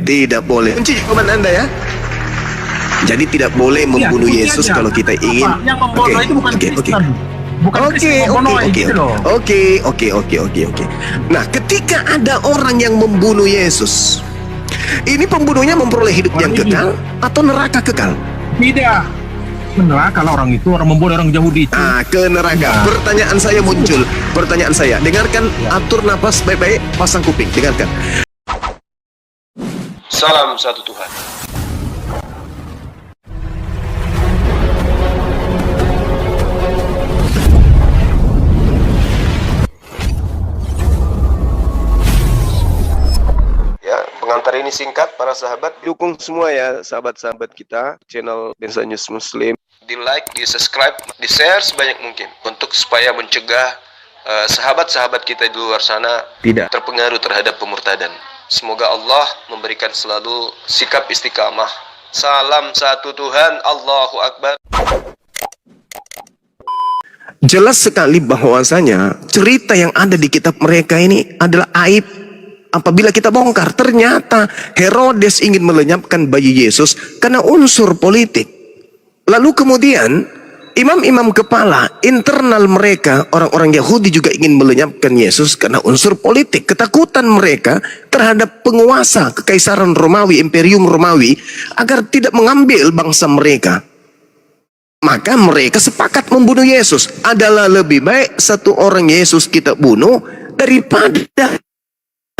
Tidak boleh. Kunci jawaban Anda ya. Jadi tidak boleh membunuh Yesus aja. kalau kita ingin. Yang membunuh itu bukan Kristen. Bukan Kristen membunuh gitu loh. Oke. Nah, ketika ada orang yang membunuh Yesus, ini pembunuhnya memperoleh hidup yang kekal atau neraka kekal? Tidak. Neraka kalau orang itu, orang membunuh orang Yahudi itu. Ke neraka. Pertanyaan saya muncul. Pertanyaan saya, dengarkan, atur napas baik-baik, pasang kuping, dengarkan. Salam satu Tuhan. Ya, pengantar ini singkat para sahabat. Dukung semua ya sahabat-sahabat kita, channel Densa News Muslim. Di like, di subscribe, di share sebanyak mungkin untuk supaya mencegah sahabat-sahabat kita di luar sana Tidak terpengaruh terhadap pemurtadan. Semoga Allah memberikan selalu sikap istiqamah. Salam satu Tuhan, Allahu Akbar. Jelas sekali bahwasanya cerita yang ada di kitab mereka ini adalah aib. Apabila kita bongkar, ternyata Herodes ingin melenyapkan bayi Yesus karena unsur politik. Lalu kemudian imam-imam kepala internal mereka, orang-orang Yahudi juga ingin melenyapkan Yesus karena unsur politik. Ketakutan mereka terhadap penguasa kekaisaran Romawi, Imperium Romawi, agar tidak mengambil bangsa mereka. Maka mereka sepakat membunuh Yesus. Adalah lebih baik satu orang Yesus kita bunuh daripada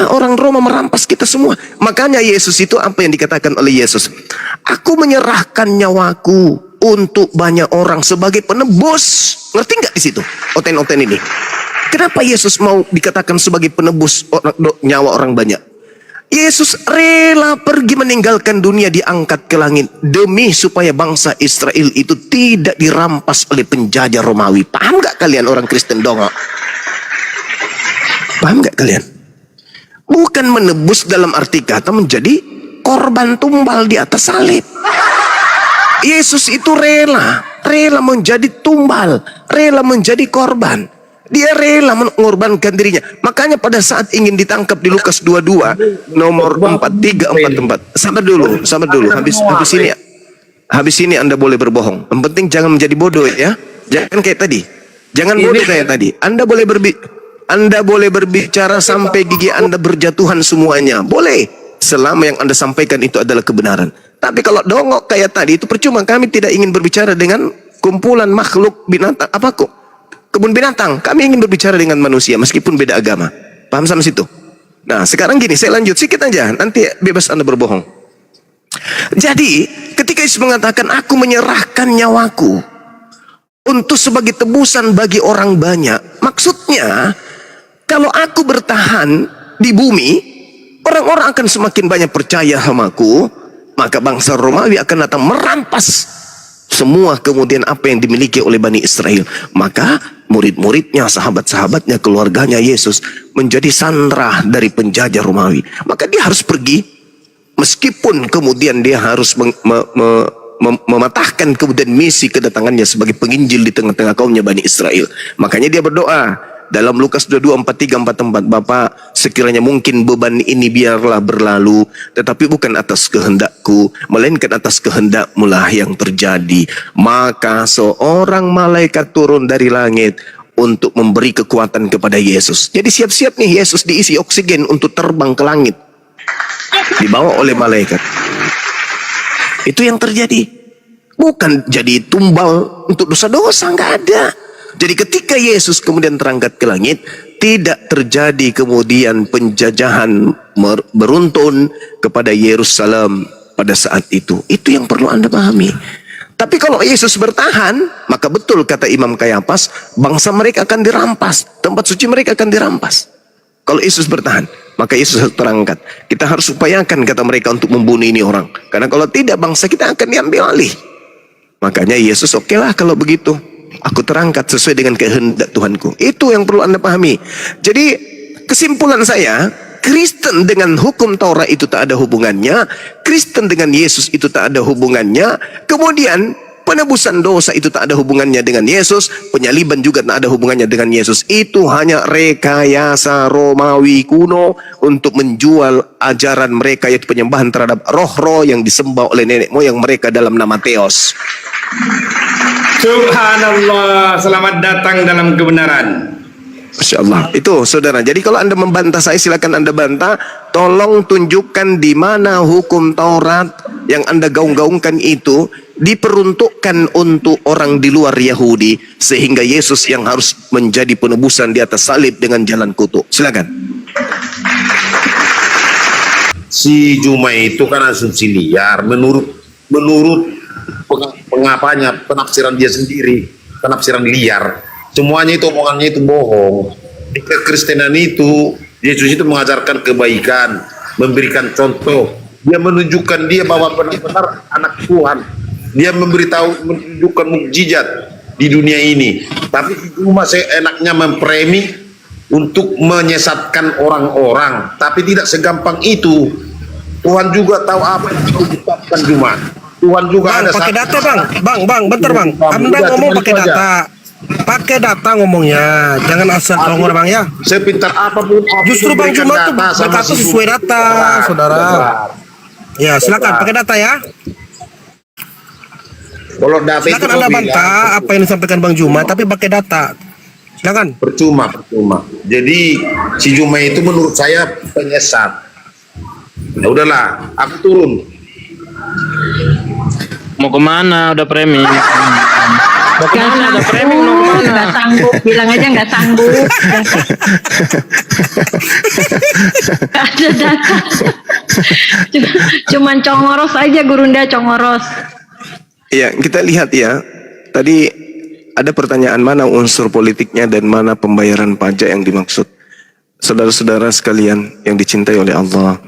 orang Roma merampas kita semua. Makanya Yesus itu apa yang dikatakan oleh Yesus? Aku menyerahkan nyawaku untuk banyak orang sebagai penebus. Ngerti nggak di situ? Oten-oten ini. Kenapa Yesus mau dikatakan sebagai penebus nyawa orang banyak? Yesus rela pergi meninggalkan dunia, diangkat ke langit demi supaya bangsa Israel itu tidak dirampas oleh penjajah Romawi. Paham nggak kalian orang Kristen dongok? Paham nggak kalian? Bukan menebus dalam arti kata menjadi korban tumbal di atas salib. Yesus itu rela menjadi tumbal, rela menjadi korban. Dia rela mengorbankan dirinya. Makanya pada saat ingin ditangkap di Lukas 22 nomor 4344. Sabar dulu. Habis ini Anda boleh berbohong. Yang penting jangan menjadi bodoh ya. Jangan kayak tadi. Jangan bodoh kayak tadi. Anda boleh berbicara sampai gigi Anda berjatuhan semuanya. Boleh. Selama yang Anda sampaikan itu adalah kebenaran. Tapi kalau dongok kayak tadi itu percuma. Kami tidak ingin berbicara dengan kumpulan makhluk binatang. Apa kok? Kebun binatang. Kami ingin berbicara dengan manusia meskipun beda agama. Paham sama situ? Nah, sekarang gini, saya lanjut sedikit aja. Nanti bebas Anda berbohong. Jadi, ketika Yesus mengatakan, aku menyerahkan nyawaku untuk sebagai tebusan bagi orang banyak. Maksudnya, kalau aku bertahan di bumi, orang-orang akan semakin banyak percaya samaku, maka bangsa Romawi akan datang merampas semua kemudian apa yang dimiliki oleh Bani Israel. Maka murid-muridnya, sahabat-sahabatnya, keluarganya Yesus menjadi sandera dari penjajah Romawi. Maka dia harus pergi, meskipun kemudian dia harus mematahkan kemudian misi kedatangannya sebagai penginjil di tengah-tengah kaumnya Bani Israel. Makanya dia berdoa dalam Lukas 22, 43, 44, Bapa, sekiranya mungkin beban ini biarlah berlalu, tetapi bukan atas kehendakku, melainkan atas kehendak-Mu lah yang terjadi. Maka seorang malaikat turun dari langit untuk memberi kekuatan kepada Yesus. Jadi siap-siap nih Yesus diisi oksigen untuk terbang ke langit, dibawa oleh malaikat. Itu yang terjadi. Bukan jadi tumbal untuk dosa-dosa, nggak ada. Jadi ketika Yesus kemudian terangkat ke langit, tidak terjadi kemudian penjajahan beruntun kepada Yerusalem pada saat itu. Itu yang perlu Anda pahami. Tapi kalau Yesus bertahan, maka betul kata Imam Kayafas, bangsa mereka akan dirampas, tempat suci mereka akan dirampas. Kalau Yesus bertahan, maka Yesus harus terangkat. Kita harus upayakan kata mereka untuk membunuh ini orang. Karena kalau tidak, bangsa kita akan diambil alih. Makanya Yesus, oke lah kalau begitu. Aku terangkat sesuai dengan kehendak Tuhanku. Itu yang perlu Anda pahami. Jadi kesimpulan saya, Kristen dengan hukum Taurat itu tak ada hubungannya. Kristen dengan Yesus itu tak ada hubungannya. Kemudian Penebusan dosa itu tak ada hubungannya dengan Yesus, penyaliban juga tak ada hubungannya dengan Yesus. Itu hanya rekayasa Romawi kuno untuk menjual ajaran mereka, yaitu penyembahan terhadap roh-roh yang disembah oleh nenek moyang mereka dalam nama Theos. Subhanallah, selamat datang dalam kebenaran. Masya Allah. Itu saudara. Jadi kalau Anda membantah saya, silakan Anda bantah. Tolong tunjukkan di mana hukum Taurat yang Anda gaung-gaungkan itu diperuntukkan untuk orang di luar Yahudi, sehingga Yesus yang harus menjadi penebusan di atas salib dengan jalan kutuk. Silakan. Si Juma itu kan asumsi liar menurut pengapanya, penafsiran dia sendiri, penafsiran liar. Semuanya itu omongannya itu bohong. Di kekristenan itu Yesus itu mengajarkan kebaikan, memberikan contoh. Dia menunjukkan dia bahwa benar-benar anak Tuhan. Dia menunjukkan mukjizat di dunia ini. Tapi cuma seenaknya mempremi untuk menyesatkan orang-orang. Tapi tidak segampang itu. Tuhan juga tahu apa yang harus diucapkan Juma. Tuhan juga Bang, ada pakai satu- data bang, bentar bang. Anda Udah, ngomong cuma pakai itu aja. data. Pakai data ngomongnya, jangan asal ngomong bang ya. Sepintar apapun aku Justru Bang memberikan Juma tuh data sama berkata si sesuai Bung. data, Benar, saudara. benar. Ya silakan pakai data ya. Kalau data itu Silakan kau Anda bilang, bantah apa yang disampaikan Bang Juma, tapi pakai data. Silakan. percuma. Jadi si Juma itu menurut saya penyesat. Ya udahlah, aku turun. Mau kemana? Udah framing. Mau kemana? Udah framing. Mau kemana? Nggak sanggup, bilang aja nggak sanggup. Nggak ada data. Cuman congoros aja, Gurunda, congoros. Ya, kita lihat ya. Tadi ada pertanyaan mana unsur politiknya dan mana pembayaran pajak yang dimaksud. Saudara-saudara sekalian yang dicintai oleh Allah,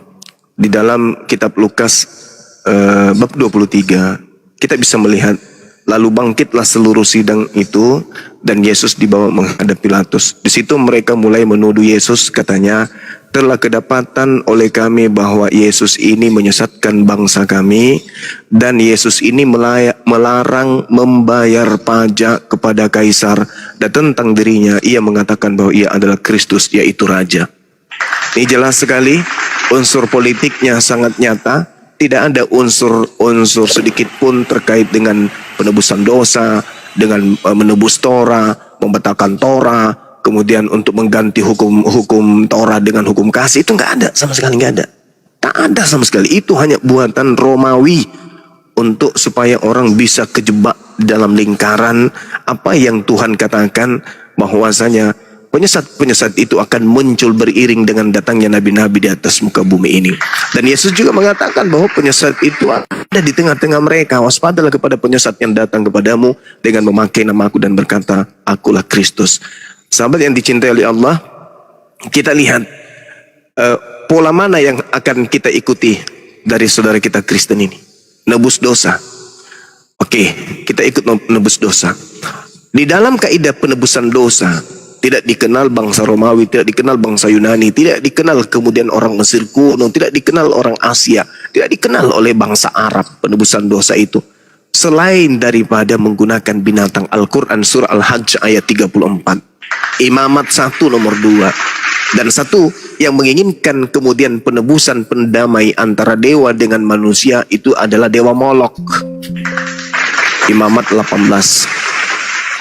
di dalam kitab Lukas bab 23, kita bisa melihat, lalu bangkitlah seluruh sidang itu dan Yesus dibawa menghadap Pilatus. Di situ mereka mulai menuduh Yesus, katanya, telah kedapatan oleh kami bahwa Yesus ini menyesatkan bangsa kami, dan Yesus ini melarang membayar pajak kepada Kaisar, dan tentang dirinya ia mengatakan bahwa ia adalah Kristus, yaitu Raja. Ini jelas sekali, unsur politiknya sangat nyata. Tidak ada unsur sedikit pun terkait dengan penebusan dosa, dengan menebus Torah, membatalkan Torah, kemudian untuk mengganti hukum Torah dengan hukum kasih. Itu nggak ada, sama sekali nggak ada. Tak ada sama sekali. Itu hanya buatan Romawi untuk supaya orang bisa kejebak dalam lingkaran apa yang Tuhan katakan, bahwasanya penyesat-penyesat itu akan muncul beriring dengan datangnya nabi-nabi di atas muka bumi ini. Dan Yesus juga mengatakan bahwa penyesat itu ada di tengah-tengah mereka. Waspadalah kepada penyesat yang datang kepadamu dengan memakai nama aku dan berkata, akulah Kristus. Sahabat yang dicintai oleh Allah, kita lihat pola mana yang akan kita ikuti dari saudara kita Kristen ini. Nebus dosa. Oke, kita ikut nebus dosa. Di dalam kaidah penebusan dosa, tidak dikenal bangsa Romawi, tidak dikenal bangsa Yunani, tidak dikenal kemudian orang Mesir kuno, tidak dikenal orang Asia, tidak dikenal oleh bangsa Arab penebusan dosa itu. Selain daripada menggunakan binatang, Al-Quran surah Al-Hajj ayat 34. Imamat 1 nomor 2. Dan satu yang menginginkan kemudian penebusan pendamai antara dewa dengan manusia itu adalah dewa Molok. Imamat 18.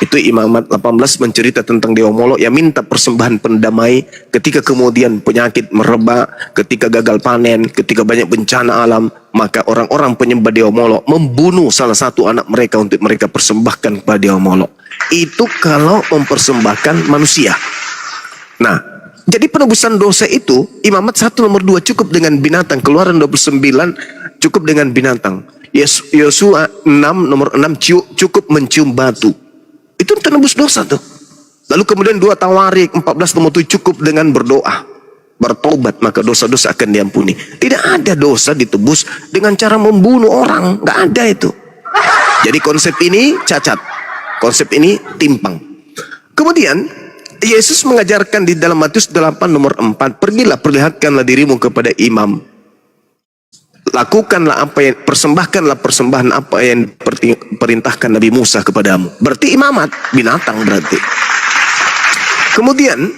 Itu Imamat 18 mencerita tentang Dewa Molok yang minta persembahan pendamai ketika kemudian penyakit merebak, ketika gagal panen, ketika banyak bencana alam, maka orang-orang penyembah Dewa Molok membunuh salah satu anak mereka untuk mereka persembahkan kepada Dewa Molok. Itu kalau mempersembahkan manusia. Nah, jadi penebusan dosa itu Imamat 1 nomor 2 cukup dengan binatang. Keluaran 29 cukup dengan binatang. Yosua 6 nomor 6 cukup mencium batu. Itu penebus dosa tuh. Lalu kemudian 2 Tawarik 14 nomor 7 cukup dengan berdoa, bertobat, maka dosa-dosa akan diampuni. Tidak ada dosa ditebus dengan cara membunuh orang, nggak ada itu. Jadi konsep ini cacat, konsep ini timpang. Kemudian Yesus mengajarkan di dalam Matius 8 nomor 4, pergilah perlihatkanlah dirimu kepada imam. lakukanlah apa yang, persembahkanlah persembahan apa yang perintahkan Nabi Musa kepadamu. Berarti imamat, binatang berarti. Kemudian,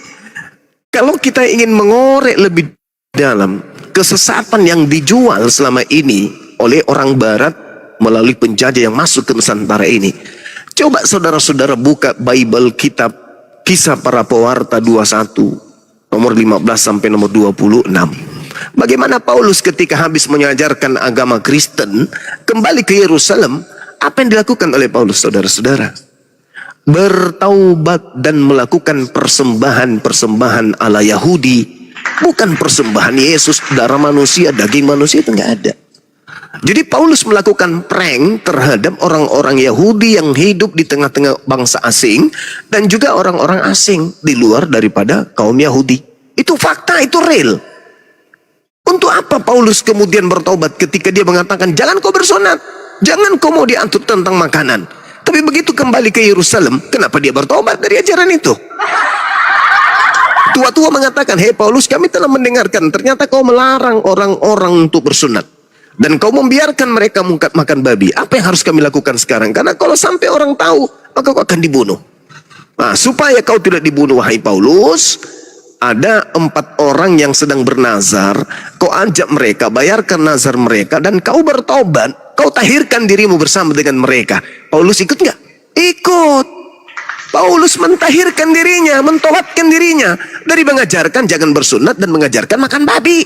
kalau kita ingin mengorek lebih dalam kesesatan yang dijual selama ini oleh orang Barat melalui penjajah yang masuk ke Nusantara ini, coba saudara-saudara buka Bible kitab Kisah Para Pewarta 21 nomor 15 sampai nomor 26. Bagaimana Paulus ketika habis mengajarkan agama Kristen kembali ke Yerusalem, apa yang dilakukan oleh Paulus, saudara-saudara? Bertaubat dan melakukan persembahan-persembahan ala Yahudi, bukan persembahan Yesus, darah manusia, daging manusia, itu nggak ada. Jadi Paulus melakukan prank terhadap orang-orang Yahudi yang hidup di tengah-tengah bangsa asing dan juga orang-orang asing di luar daripada kaum Yahudi. Itu fakta, itu real. Untuk apa Paulus kemudian bertobat ketika dia mengatakan jangan kau bersunat, jangan kau mau diatur tentang makanan. Tapi begitu kembali ke Yerusalem, kenapa dia bertobat dari ajaran itu? Tua-tua mengatakan, hei Paulus, kami telah mendengarkan ternyata kau melarang orang-orang untuk bersunat dan kau membiarkan mereka makan babi. Apa yang harus kami lakukan sekarang? Karena kalau sampai orang tahu, maka kau akan dibunuh. Nah, supaya kau tidak dibunuh, wahai Paulus, ada 4 orang yang sedang bernazar, kau ajak mereka, bayarkan nazar mereka, dan kau bertobat, kau tahirkan dirimu bersama dengan mereka. Paulus ikut nggak? Ikut. Paulus mentahirkan dirinya, mentobatkan dirinya dari mengajarkan jangan bersunat dan mengajarkan makan babi.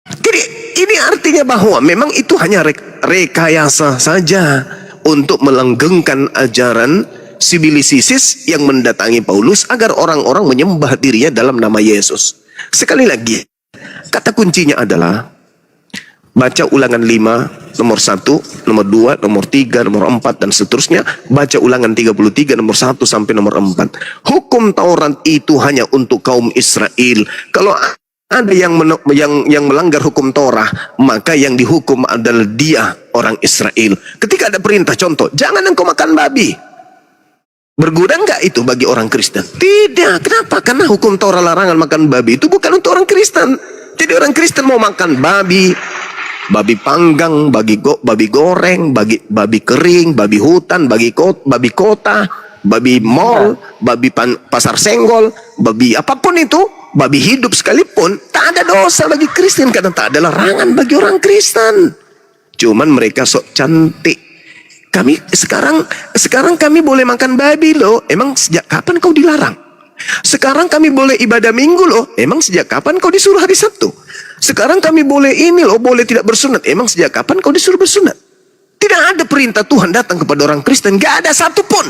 Jadi ini artinya bahwa memang itu hanya rekayasa saja untuk melanggengkan ajaran sibilisisis yang mendatangi Paulus agar orang-orang menyembah dirinya dalam nama Yesus. Sekali lagi, kata kuncinya adalah baca Ulangan 5 nomor 1, nomor 2, nomor 3, nomor 4 dan seterusnya. Baca Ulangan 33 nomor 1 sampai nomor 4. Hukum Taurat itu hanya untuk kaum Israel. Kalau ada yang melanggar hukum Torah, maka yang dihukum adalah dia, orang Israel. Ketika ada perintah, contoh, jangan engkau makan babi, berguna enggak itu bagi orang Kristen? Tidak. Kenapa? Karena hukum Torah larangan makan babi itu bukan untuk orang Kristen. Jadi orang Kristen mau makan babi, babi panggang, babi goreng, babi kering, babi hutan, babi kota, babi mall, babi pasar senggol, babi apapun itu, babi hidup sekalipun, tak ada dosa bagi Kristen karena tak ada larangan bagi orang Kristen. Cuman mereka sok cantik. Kami sekarang kami boleh makan babi loh. Emang sejak kapan kau dilarang? Sekarang kami boleh ibadah minggu loh. Emang sejak kapan kau disuruh hari Sabtu? Sekarang kami boleh ini loh, boleh tidak bersunat. Emang sejak kapan kau disuruh bersunat? Tidak ada perintah Tuhan datang kepada orang Kristen. Gak ada satupun.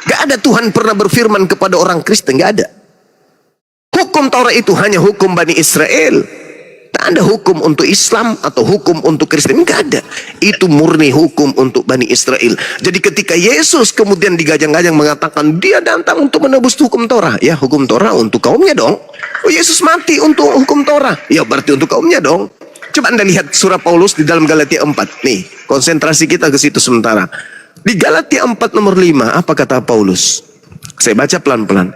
Gak ada Tuhan pernah berfirman kepada orang Kristen. Gak ada. Hukum Taurat itu hanya hukum Bani Israel. Tak ada hukum untuk Islam atau hukum untuk Kristen, nggak ada. Itu murni hukum untuk Bani Israel. Jadi ketika Yesus kemudian digajang-gajang mengatakan dia datang untuk menebus hukum Torah, ya hukum Torah untuk kaumnya dong. Oh, Yesus mati untuk hukum Torah, ya berarti untuk kaumnya dong. Coba Anda lihat surah Paulus di dalam Galatia 4. Nih, konsentrasi kita ke situ sementara. Di Galatia 4 nomor 5, apa kata Paulus? Saya baca pelan-pelan.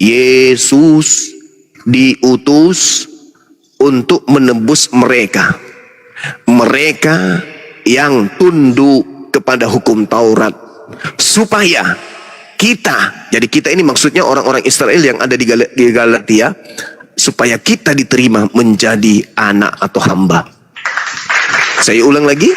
Yesus diutus untuk menebus mereka yang tunduk kepada hukum Taurat, supaya kita, jadi kita ini maksudnya orang-orang Israel yang ada di Galatia, supaya kita diterima menjadi anak atau hamba. Saya ulang lagi,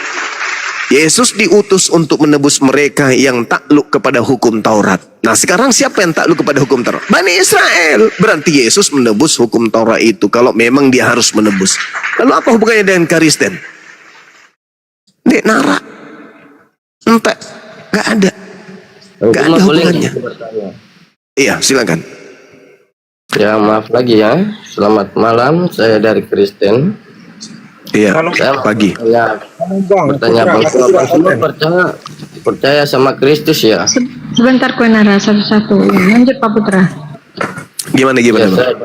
Yesus diutus untuk menebus mereka yang takluk kepada hukum Taurat. Nah sekarang siapa yang takluk kepada hukum Taurat? Bani Israel. Berarti Yesus menebus hukum Taurat itu kalau memang dia harus menebus. Lalu apa hubungannya dengan Kristen? Dek nara. Entah. Gak ada. Gak ada hubungannya. Iya silakan. Ya maaf lagi ya. Selamat malam. Saya dari Kristen. Iya, pagi. Bertanya Bang Suma percaya sama Kristus ya? Sebentar Kuenara, satu-satu. Lanjut Pak Putra. Gimana? Ya,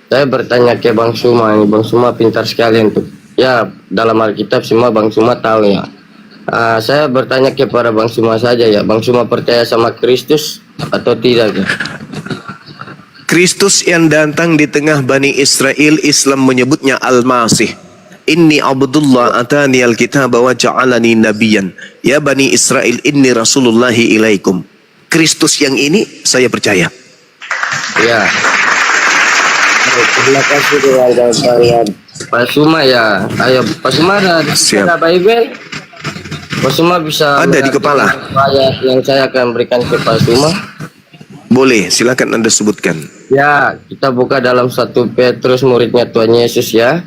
saya bertanya ke Bang Suma. Bang Suma pintar sekali untuk ya dalam Alkitab semua Bang Suma tahu ya. Saya bertanya kepada Bang Suma saja ya. Bang Suma percaya sama Kristus atau tidak ya? Kristus yang datang di tengah Bani Israel, Islam menyebutnya Al-Masih. Inni Abdullah atani al-kitab wa ja'alani nabiyan. Ya Bani Israel, inni Rasulullahi ilaikum. Kristus yang ini saya percaya. Ya. Terima kasih dengan Pak Suma ya. Ayo Pak Suma ada Bible. Pak Suma bisa ada di kepala. Ayat yang saya akan berikan ke Pak Suma. Boleh, silakan Anda sebutkan. Ya, kita buka dalam 1 Petrus muridnya Tuhan Yesus ya.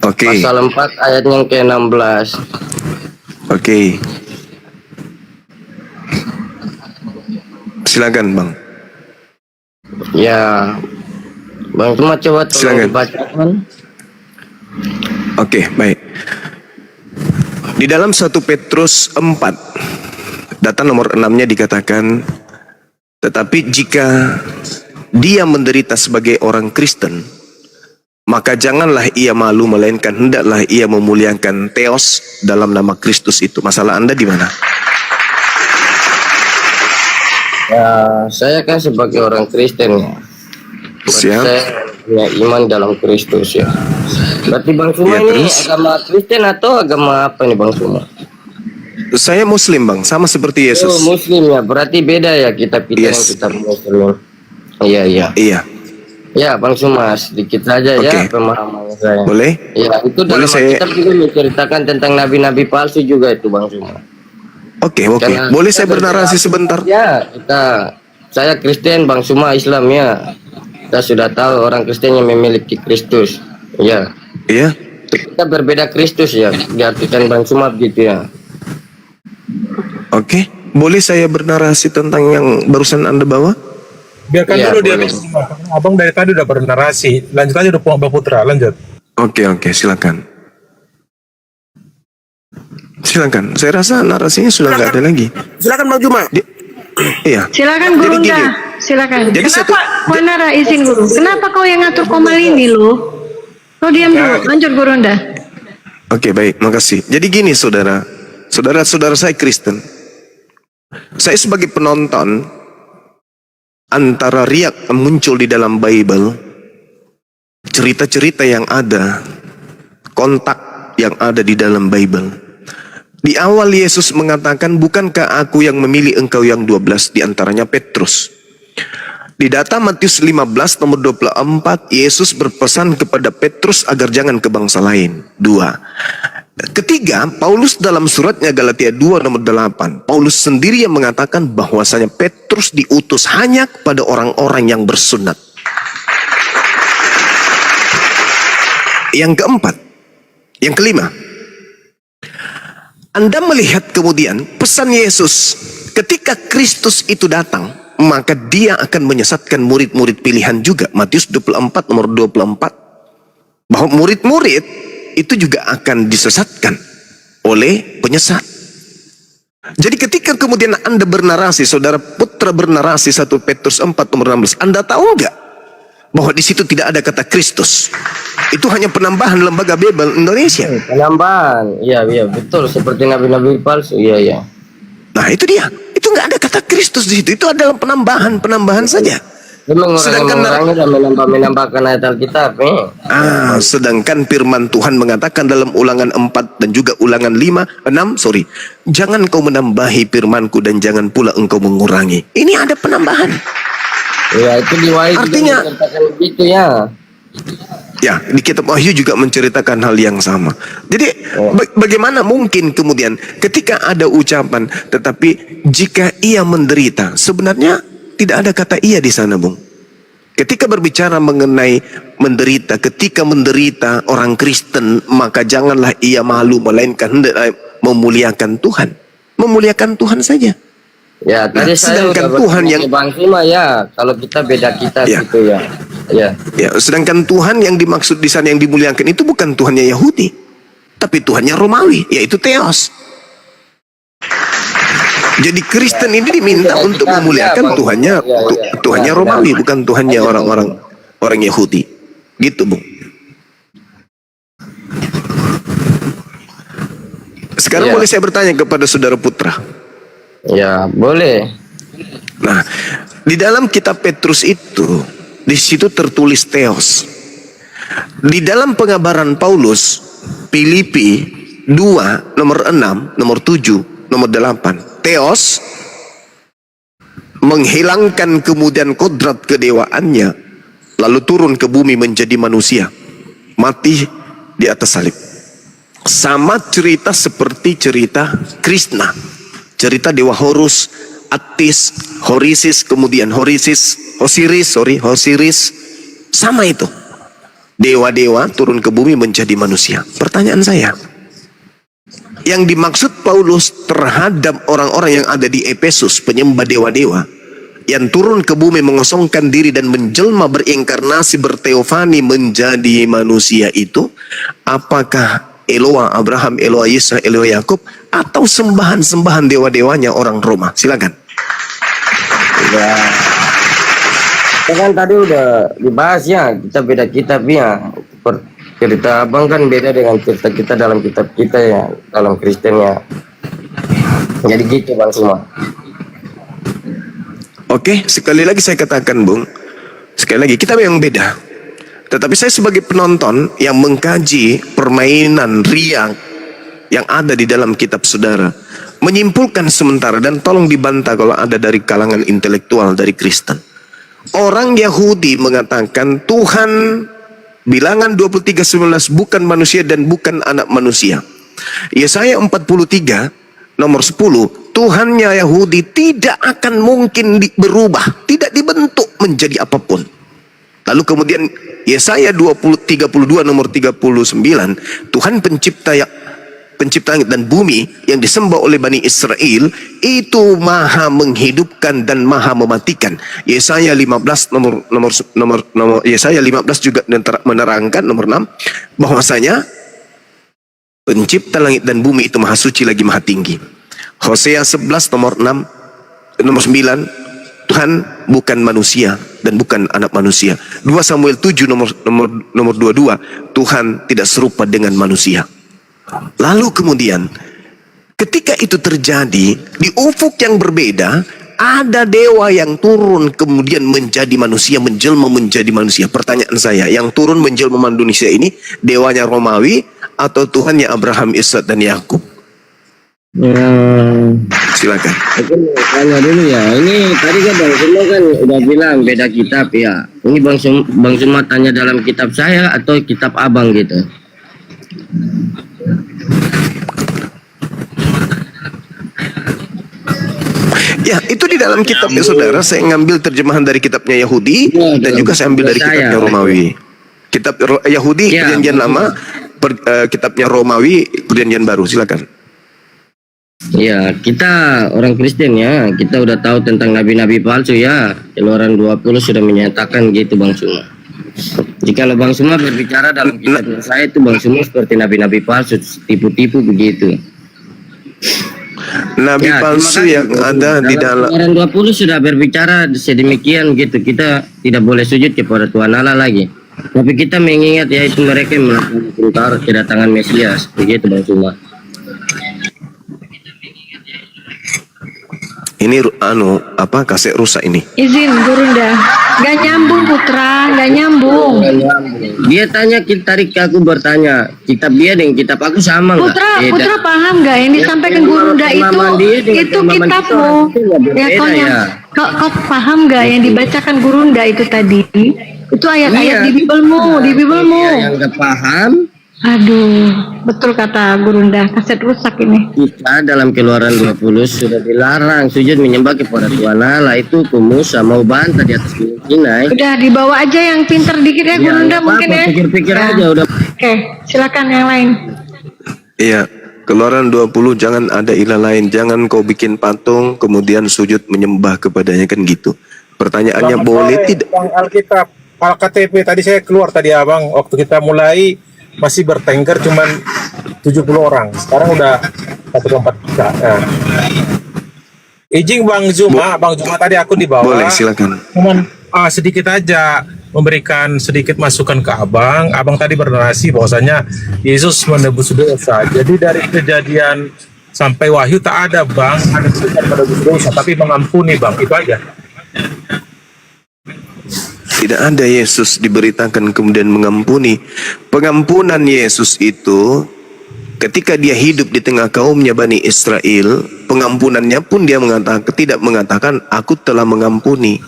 Oke. Pasal 4 ayat yang ke-16. Oke. Silakan Bang. Ya. Bang Suma coba tolong bacakan. Oke, baik. Di dalam 1 Petrus 4, data nomor 6-nya dikatakan, tetapi jika dia menderita sebagai orang Kristen, maka janganlah ia malu, melainkan hendaklah ia memuliakan Theos dalam nama Kristus itu. Masalah Anda di mana? Ya, saya kan sebagai orang Kristen ya. Siap. Saya punya iman dalam Kristus ya. Berarti Bang Suma Ya, ini terus? agama Kristen atau agama apa nih Bang Suma? Saya Muslim Bang, sama seperti Oh, Yesus. Muslim ya. Berarti beda ya kita yang kita Muslim. Iya, iya. Iya. Ya, Bang Suma sedikit saja ya pemahaman saya. Boleh? Ya, itu dalam Alkitab juga menceritakan tentang nabi-nabi palsu juga itu Bang Suma. Oke. Karena Boleh kita saya bernarasi sebentar? Ya, saya Kristen, Bang Suma Islam ya. Kita sudah tahu orang Kristen yang memiliki Kristus. Ya. Iya. Kita berbeda Kristus ya, diartikan Bang Suma begitu ya. Oke. Boleh saya bernarasi tentang yang barusan Anda bawa? Biarkan Ya, dulu dia boleh. semua. Abang dari tadi udah bernarasi. Lanjut aja udah Bang Putra, lanjut. Oke, silakan. Silakan. Saya rasa narasinya sudah nggak ada lagi. Silakan Bang Juma. Iya. Silakan Jadi Gurunda. gini. Silakan. Jadi Kenapa kau Nara izin Guru? Kenapa kau yang ngatur komal ini lu? Kau diam dulu. Lanjut Gurunda. Oke, baik. Makasih. Jadi gini, saudara. Saudara-saudara saya Kristen. Saya sebagai penonton antara riak yang muncul di dalam Bible, cerita-cerita yang ada, kontak yang ada di dalam Bible. Di awal Yesus mengatakan, bukankah aku yang memilih engkau yang 12, di antaranya Petrus. Di data Matius 15 nomor 24, Yesus berpesan kepada Petrus agar jangan ke bangsa lain. 2. Ketiga, Paulus dalam suratnya Galatia 2 nomor 8, Paulus sendiri yang mengatakan bahwasanya Petrus diutus hanya kepada orang-orang yang bersunat. Yang keempat, yang kelima, Anda melihat kemudian pesan Yesus ketika Kristus itu datang, maka dia akan menyesatkan murid-murid pilihan juga. Matius 24 nomor 24, bahwa murid-murid itu juga akan disesatkan oleh penyesat. Jadi ketika kemudian Anda bernarasi, saudara Putra bernarasi 1 Petrus 4 nomor 16, Anda tahu enggak bahwa di situ tidak ada kata Kristus? Itu hanya penambahan lembaga Bible Indonesia. Penambahan, iya betul, seperti nabi-nabi palsu, iya. Nah itu dia, itu nggak ada kata Kristus di situ, itu adalah penambahan saja. Dia mengurangi dan menambahkan ayat Alkitab. Sedangkan firman Tuhan mengatakan dalam Ulangan 4 dan juga Ulangan 6, jangan kau menambahi firmanku dan jangan pula engkau mengurangi. Ini ada penambahan. Ya, itu di Wahyu Artinya, juga menceritakan begitu ya. Ya, di kitab Wahyu juga menceritakan hal yang sama. Jadi bagaimana mungkin kemudian ketika ada ucapan tetapi jika ia menderita, sebenarnya tidak ada kata ia di sana, Bung. Ketika berbicara mengenai menderita, ketika menderita orang Kristen, maka janganlah ia malu, melainkan hendaklah memuliakan Tuhan. Memuliakan Tuhan saja. Ya, tadi saya sedangkan udah Tuhan yang Bang Sima ya, kalau kita beda kita Ya. gitu ya. Ya, sedangkan Tuhan yang dimaksud di sana yang dimuliakan itu bukan Tuhannya Yahudi, tapi Tuhannya Romawi, yaitu Theos. Jadi Kristen ini diminta untuk memuliakan Tuhannya Romawi, bukan Tuhannya orang Yahudi. Gitu, Bung. Sekarang boleh saya bertanya kepada saudara Putra? Ya, boleh. Nah, di dalam kitab Petrus itu, di situ tertulis Theos. Di dalam pengabaran Paulus, Filipi 2 nomor 6, nomor 7, nomor 8. Theos menghilangkan kemudian kodrat kedewaannya, lalu turun ke bumi menjadi manusia, mati di atas salib. Sama cerita seperti cerita Krishna, cerita Dewa Horus, Attis, Osiris, sama itu. Dewa-dewa turun ke bumi menjadi manusia. Pertanyaan saya, yang dimaksud Paulus terhadap orang-orang yang ada di Efesus, penyembah dewa-dewa, yang turun ke bumi mengosongkan diri dan menjelma, berinkarnasi, berteofani menjadi manusia itu, apakah Eloa Abraham, Eloa Yesra, Eloa Yakub, atau sembahan-sembahan dewa-dewanya orang Roma? Silakan. Ya, kan tadi udah dibahas ya, kita beda kitab ya. Cerita abang kan beda dengan cerita kita dalam kitab kita ya, dalam Kristen ya. Jadi gitu Bang Suma. Oke, sekali lagi saya katakan Bung, sekali lagi kita memang beda. Tetapi saya sebagai penonton yang mengkaji permainan riang yang ada di dalam kitab saudara, menyimpulkan sementara, dan tolong dibantah kalau ada dari kalangan intelektual dari Kristen. Orang Yahudi mengatakan Tuhan bilangan 23:19 bukan manusia dan bukan anak manusia. Yesaya 43 nomor 10, Tuhannya Yahudi tidak akan mungkin berubah, tidak dibentuk menjadi apapun. Lalu kemudian Yesaya 32 nomor 39, Tuhan pencipta langit dan bumi yang disembah oleh Bani Israel itu maha menghidupkan dan maha mematikan. Yesaya 15 Yesaya 15 juga menerangkan nomor 6 bahwasanya pencipta langit dan bumi itu maha suci lagi maha tinggi. Hosea 11 nomor 9, Tuhan bukan manusia dan bukan anak manusia. 2 Samuel 7 nomor 22, Tuhan tidak serupa dengan manusia. Lalu kemudian ketika itu terjadi di ufuk yang berbeda, ada dewa yang turun kemudian menjadi manusia, menjelma menjadi manusia. Pertanyaan saya, yang turun menjelma manusia ini dewanya Romawi atau Tuhannya Abraham, Ishak dan Yakub? Silakan. Aku mau tanya dulu ya. Ini tadi kan Bang Suma kan udah bilang beda kitab ya. Ini Bang Suma tanya dalam kitab saya atau kitab abang gitu? Ya, itu di dalam kitabnya saudara. Saya ngambil terjemahan dari kitabnya Yahudi dan juga saya ambil dari kitabnya Romawi. Kitab Yahudi Perjanjian Lama, kitabnya Romawi Perjanjian Baru. Silakan. Ya, kita orang Kristen ya, kita udah tahu tentang nabi-nabi palsu ya. Keluaran 20 sudah menyatakan gitu Bang Suma. Jika Bang Suma berbicara dalam kitabnya saya itu Bang Suma seperti nabi-nabi palsu, tipu-tipu begitu. Nabi palsu yang ada di dalam Keluaran 20 sudah berbicara sedemikian gitu. Kita tidak boleh sujud kepada Tuhan Allah lagi. Tapi kita mengingat yaitu mereka yang melakukan kedatangan Mesias, begitu Bang Suma. ini kaset rusak ini. Izin Gurunda, gak nyambung Putra, gak nyambung. Dia tanya tadi aku bertanya kitab dia dengan kitab aku sama nggak? Putra paham nggak yang disampaikan Gurunda itu kitabmu? Ya kau paham nggak yang dibacakan Gurunda itu tadi? Itu ayat-ayat di Bibelmu, Yang nggak paham. Aduh, betul kata Gurunda, kaset rusak ini. Kita dalam Keluaran 20 sudah dilarang sujud menyembah kepada Tuhan Allah, itu Musa mau bantah di atas Gunung Sinai. Udah dibawa aja yang pinter dikit ya Gurunda mungkin ya. Pikir-pikir aja udah. Oke, silakan yang lain. Iya, Keluaran 20 jangan ada ilah lain, jangan kau bikin patung kemudian sujud menyembah kepadanya, kan gitu. Pertanyaannya boleh tidak? Bang Alkitab, Al-KTP tadi saya keluar tadi abang waktu kita mulai masih bertengger cuman 70 orang. Sekarang udah 1,4 juta. Nah. Izin Bang Zuma tadi aku di bawah. Boleh, silakan. Cuman sedikit aja memberikan sedikit masukan ke abang. Abang tadi bernarasi bahwasanya Yesus menebus dosa. Jadi dari kejadian sampai Wahyu tak ada Bang, ada sesuatu menebus dosa, tapi mengampuni Bang, itu aja. Tidak ada Yesus diberitakan kemudian mengampuni. Pengampunan Yesus itu ketika dia hidup di tengah kaumnya Bani Israel, pengampunannya pun dia mengatakan, tidak mengatakan aku telah mengampuni,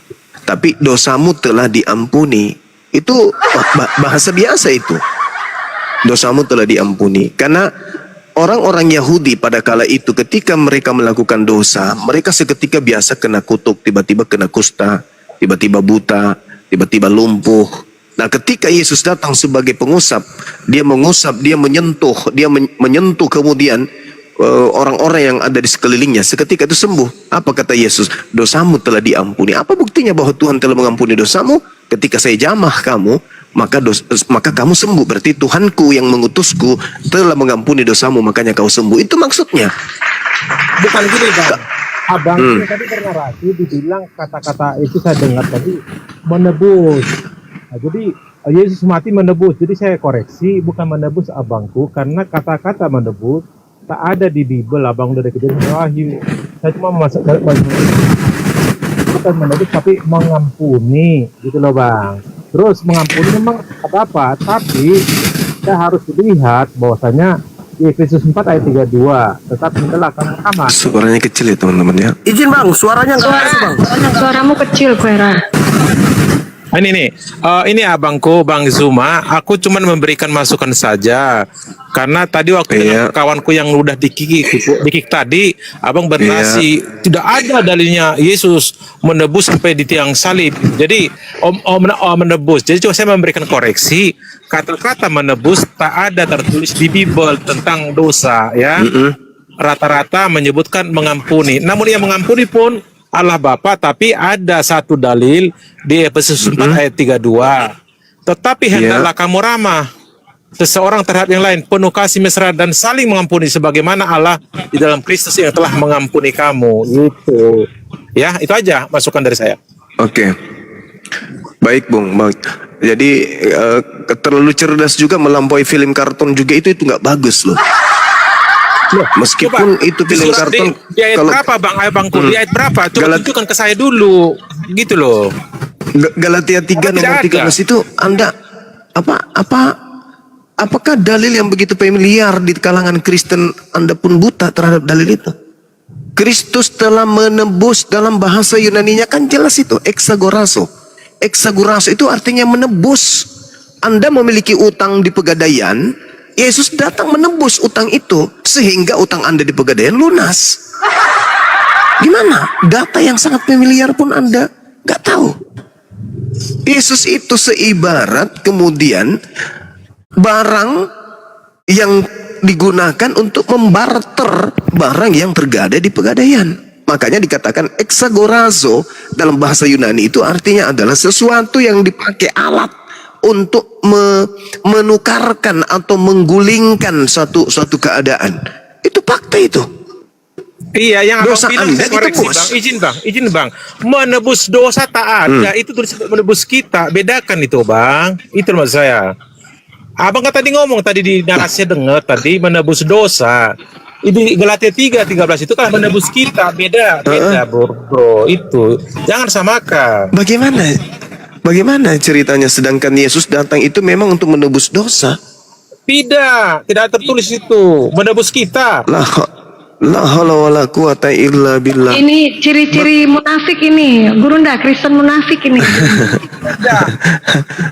tapi dosamu telah diampuni. Itu bahasa biasa itu. Dosamu telah diampuni. Karena orang-orang Yahudi pada kala itu ketika mereka melakukan dosa, mereka seketika biasa kena kutuk, tiba-tiba kena kusta, tiba-tiba buta, tiba-tiba lumpuh. Nah, ketika Yesus datang sebagai pengusap, dia mengusap, dia menyentuh kemudian orang-orang yang ada di sekelilingnya, seketika itu sembuh. Apa kata Yesus? Dosamu telah diampuni. Apa buktinya bahwa Tuhan telah mengampuni dosamu? Ketika saya jamah kamu, maka kamu sembuh. Berarti Tuhanku yang mengutusku telah mengampuni dosamu, makanya kau sembuh. Itu maksudnya. Bukan gini Bang. Abang tadi bernarasi dibilang kata-kata itu saya dengar tadi menebus. Nah, jadi Yesus mati menebus. Jadi saya koreksi, bukan menebus abangku, karena kata-kata menebus tak ada di Bible abang, dari Kejadian Wahyu. Saya cuma memasukkan bukan menebus tapi mengampuni gitu loh Bang. Terus mengampuni memang apa-apa, tapi kita harus lihat bahwasanya Efesus 4 ayat 32, tetap mintalah kamu aman. Suaranya kecil ya teman-teman ya. Izin Bang, suaranya nggak masuk Bang. Suaramu kecil, Kuera. Ini nih, ini abangku Bang Zuma, aku cuman memberikan masukan saja. Karena tadi waktu dengan kawanku yang udah dikik tadi, abang bernasi tidak ada dalilnya Yesus menebus sampai di tiang salib. Jadi menebus. Jadi coba saya memberikan koreksi, kata-kata menebus tak ada tertulis di Bible tentang dosa ya. Rata-rata menyebutkan mengampuni. Namun yang mengampuni pun Allah Bapa, tapi ada satu dalil di Efesus 4 ayat 32. Tetapi hendaklah kamu ramah seseorang terhadap yang lain, penuh kasih mesra dan saling mengampuni sebagaimana Allah di dalam Kristus yang telah mengampuni kamu. Itu. Ya, itu aja masukan dari saya. Oke. Baik, Bung. Jadi terlalu cerdas juga melampaui film kartun juga itu nggak bagus loh. Meskipun itu film kartun, di ayat kalau berapa Bang? Bangku di ayat berapa? Coba tunjukkan ke saya dulu, gitu loh. Galatia 3 nomor 13 itu Anda apakah dalil yang begitu familiar di kalangan Kristen Anda pun buta terhadap dalil itu? Kristus telah menebus, dalam bahasa Yunaninya kan jelas itu, exagorazo. Exagorazo itu artinya menebus. Anda memiliki utang di Pegadaian, Yesus datang menebus utang itu sehingga utang Anda di Pegadaian lunas. Gimana? Data yang sangat familiar pun Anda nggak tahu. Yesus itu seibarat kemudian barang yang digunakan untuk membarter barang yang tergadai di Pegadaian. Makanya dikatakan exagorazo dalam bahasa Yunani itu artinya adalah sesuatu yang dipakai alat untuk menukarkan atau menggulingkan suatu keadaan. Itu fakta itu. Iya, yang dosa abang bilang Anda koreksi ditebus. Bang, izin bang, menebus dosa tak ada, itu tulis menebus kita, bedakan itu Bang, itu maksud saya. Abang kan tadi ngomong tadi di narasi dengar tadi menebus dosa. Ini Galatia 3:13 itu kan menebus kita, beda bro, itu jangan samakan. Bagaimana ceritanya sedangkan Yesus datang itu memang untuk menebus dosa? Tidak tertulis itu menebus kita. La haula wala quwata illa billah. Ini ciri-ciri munafik ini, Gurunda, Kristen munafik ini.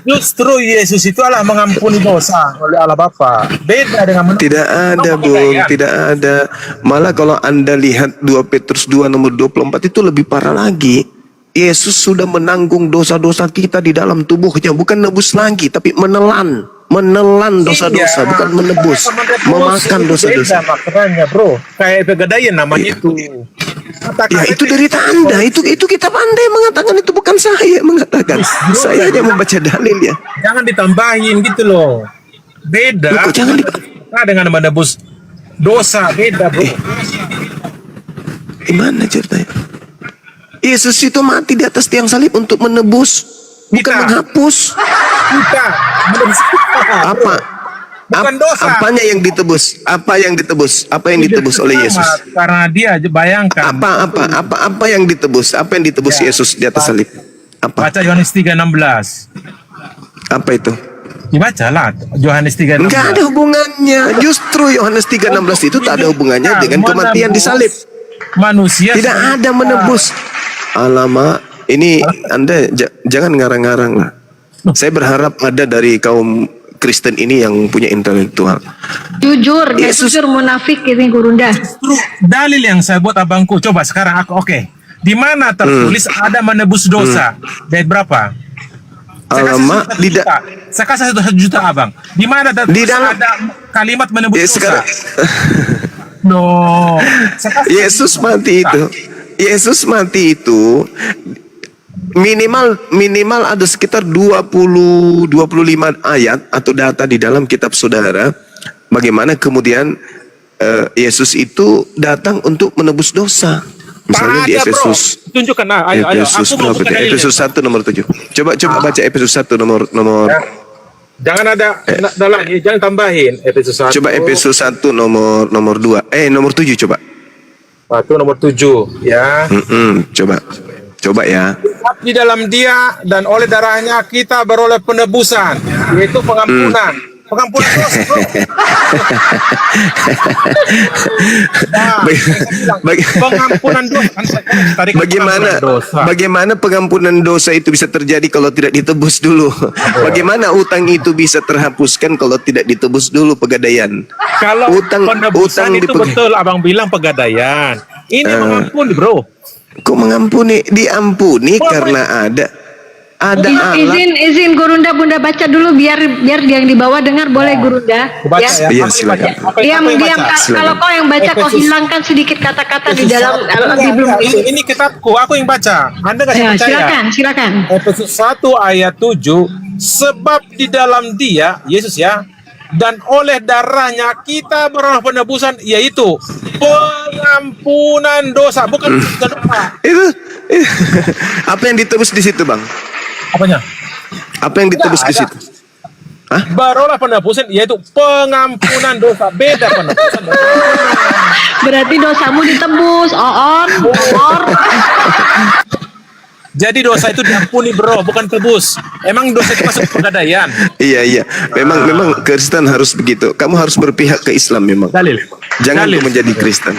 Justru Yesus itu adalah mengampuni dosa oleh Allah Bapa. Beda dengan tidak ada, Bung, tidak ada. Malah kalau Anda lihat 2 Petrus 2 nomor 24 itu lebih parah lagi. Yesus sudah menanggung dosa-dosa kita di dalam tubuhnya, bukan nebus lagi tapi menelan dosa-dosa, bukan menebus, memakan dosa-dosa. Makanya bro, kayak Pegadaian namanya itu. Ya itu dari Anda, itu kita pandai mengatakan, itu bukan saya mengatakan. Saya hanya membaca dalilnya. Jangan ditambahin gitu loh. Beda. Loh, jangan dengan menebus dosa, beda bro. Gimana ceritanya? Yesus itu mati di atas tiang salib untuk menebus, bukan menghapus. Kita menebus kita. Bukan dosa. Apanya yang ditebus? Apa yang ditebus oleh Yesus? Karena dia aja bayangkan. Apa yang ditebus? Apa yang ditebus Yesus di atas salib? Apa? Baca Yohanes 3:16. Apa itu? Dibaca lah Yohanes 3:16. Enggak ada hubungannya. Justru Yohanes 3:16 itu tak ada hubungannya dengan kematian di salib. Manusia Tidak ada menebus. Alamak, ini Anda jangan ngarang-ngarang lah. Saya berharap ada dari kaum Kristen ini yang punya intelektual. Jujur, dia Yesus- jujur munafik ini Gurunda. Justru dalil yang saya buat abangku. Coba sekarang aku oke. Di mana tertulis ada menebus dosa? Dari berapa? Alamak, tidak. Saya kasih 1 juta abang. Di mana tertulis Di dalam- ada kalimat menebus dosa? Sekarang No. Saya kasih Yesus mati itu. Yesus mati itu minimal ada sekitar 25 ayat atau data di dalam kitab saudara bagaimana kemudian Yesus itu datang untuk menebus dosa. Misalnya di Tak ada, bro. Efesus. Tunjukkan, ayo. Efesus Aku mau berapa buka itu? dalilnya. Efesus 1 nomor 7. Coba baca Efesus 1 nomor Jangan ada dalam, jangan tambahin Efesus 1. coba Efesus 1 nomor 2. Nomor 7 coba. 1 nomor 7 ya. Coba ya. Di dalam Dia dan oleh darahnya kita beroleh penebusan, yaitu pengampunan. Pengampunan dosa, bro. Pengampunan dosa. Kan tadi kan pengampunan dosa. Bagaimana pengampunan dosa itu bisa terjadi kalau tidak ditebus dulu? Bagaimana utang itu bisa terhapuskan kalau tidak ditebus dulu pegadaian? Kalau penebusan itu dipeg- betul, abang bilang pegadaian. Ini mengampuni, bro. Kok mengampuni? Diampuni karena ada alat. Izin Gurunda Bunda baca dulu biar yang di bawah dengar, boleh Gurunda? Baca Ya. ya. Iya, Apa yang silakan. baca? Diam Apa yang diam baca? kalau kau yang baca kau Efesus- hilangkan sedikit kata-kata di Efesus dalam satu. belum itu. Ini kitabku, aku yang baca. Anda nggak Ya, percaya? silakan. Efesus 1 ayat 7, sebab di dalam Dia, Yesus ya, dan oleh darahnya kita beroleh penebusan, yaitu pengampunan dosa, bukan dosa. Itu apa yang ditebus di situ, Bang? Apanya? Apa yang ditebus di situ? Beroleh penebusan, yaitu pengampunan dosa. Beda penebusan. Berarti dosamu ditebus, Oon. Jadi dosa itu diampuni, bro, bukan tebus. Emang dosa itu masuk pegadaian. Iya. Memang Kristen harus begitu. Kamu harus berpihak ke Islam memang. Dalil. Jangan Dalil. kau menjadi Kristen.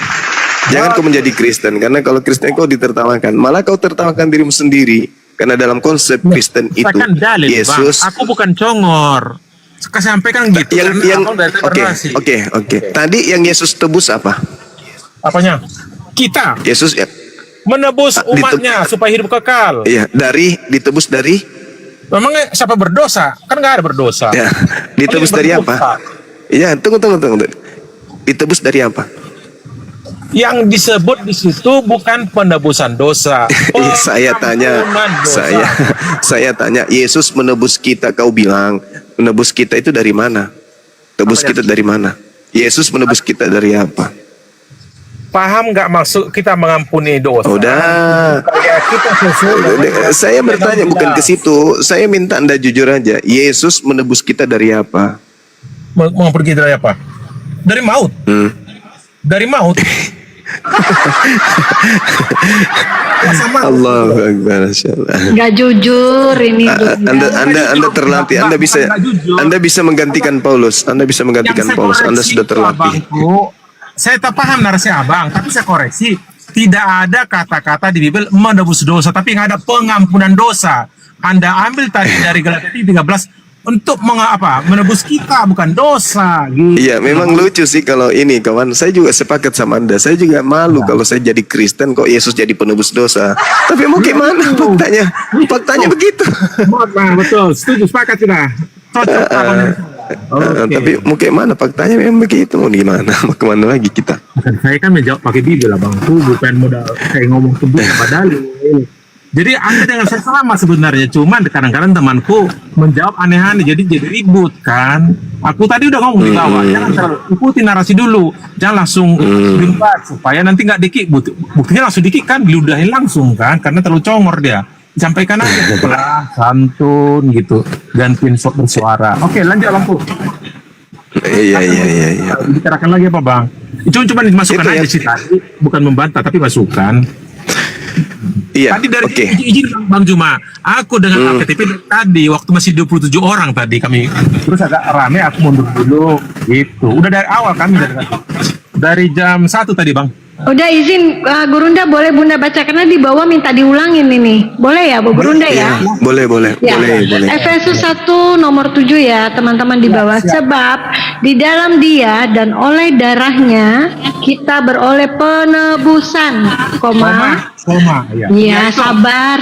Jangan kau menjadi Kristen karena kalau Kristen kau ditertawakan, malah kau tertawakan dirimu sendiri. Karena dalam konsep Kristen itu Saya kan dalil, Yesus Bang. Aku bukan congor. Saya sampaikan gitu. yang Abang dari relasi. Oke. Tadi yang Yesus tebus apa? Apanya? Kita Yesus ya. menebus umatnya supaya hidup kekal. Iya, ditebus dari Memangnya siapa berdosa? Kan nggak ada berdosa. ya, ditebus Paling dari berdosa. apa? Iya, tunggu. Ditebus dari apa? Yang disebut di situ bukan penebusan dosa. Iya, saya tanya, Pengampunan dosa. saya tanya, Yesus menebus kita, kau bilang menebus kita itu dari mana? Tebus kita dari mana? Yesus menebus kita dari apa? Paham nggak maksud kita mengampuni dosa? Udah, Kayak kita sesuai. saya bertanya bukan ke situ. Saya minta Anda jujur aja. Yesus menebus kita dari apa? Mau pergi dari apa? Dari maut. Dari maut. Allahu Akbar, masyaallah. Nggak jujur ini. Gurunda. Anda terlatih. Anda bisa menggantikan Paulus. Anda bisa menggantikan Paulus. Anda sudah terlatih. Abangku, saya tak paham narasi abang, tapi saya koreksi. Tidak ada kata-kata di Bible menebus dosa, tapi nggak ada pengampunan dosa. Anda ambil tadi dari Galatia 13 untuk menebus kita, bukan dosa. Gitu. Iya, memang lucu sih kalau ini kawan. Saya juga sepakat sama Anda. Saya juga malu kalau saya jadi Kristen kok Yesus jadi penebus dosa. Tapi mau gimana faktanya? Faktanya begitu. Nah, betul, setuju, sepakat sudah. Cocok. Tapi mau gimana faktanya memang begitu. Mau gimana? Mau kemana lagi kita? Saya kan menjawab pakai Bible abang, bukan modal kayak ngomong tebus padahal. Jadi Anda dengan saya sama sebenarnya, cuman kadang-kadang temanku menjawab aneh-aneh, jadi ribut kan. Aku tadi udah ngomong di bawah, jangan terlalu ikuti narasi dulu, jangan langsung debat supaya nanti nggak dikik. Buktinya langsung dikik kan, diludahin langsung kan, karena terlalu congor dia. Sampaikan aja pelan, santun gitu, gantiin bersuara. Oke, lanjut lampu. Iya. Bicarakan lagi apa bang? Cuma dimasukkan Itu aja yang- sih tadi, bukan membantah tapi masukan. Iya, Tadi dari oke. izin Bang Juma, aku dengan APTP tadi waktu masih 27 orang tadi kami, terus agak rame aku mundur dulu gitu. Udah dari awal kami dari jam 1 tadi Bang. Udah izin Gurunda boleh Bunda baca karena di bawah minta diulangin ini. Boleh ya Bu Gurunda ya? Boleh. Ya. Boleh. Efesus 1 nomor 7 ya teman-teman di bawah. Sebab di dalam Dia dan oleh darahnya kita beroleh penebusan, koma. Ya. Ya, sabar,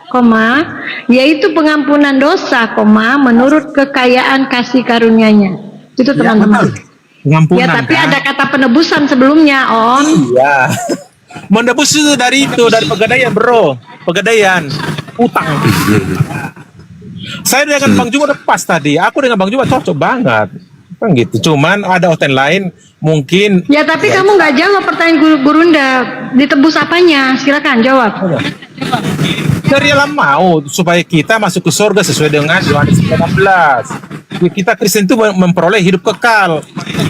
koma, yaitu pengampunan dosa, koma, menurut kekayaan kasih karunia-Nya. Itu teman-teman. Pengampunan. Ya, tapi kan? ada kata penebusan sebelumnya, On. Iya. Menebus itu dari pegadaian bro, pegadaian utang. Saya dengan Bang Juma udah pas tadi. Aku dengan Bang Juma cocok banget. Kan gitu. Cuman ada outline lain mungkin. Ya, tapi kamu nggak jawab pertanyaan Gurunda. Ditebus apanya? Silakan jawab. Serialah mau supaya kita masuk ke surga sesuai dengan Yohanes 13. Kita Kristen itu memperoleh hidup kekal.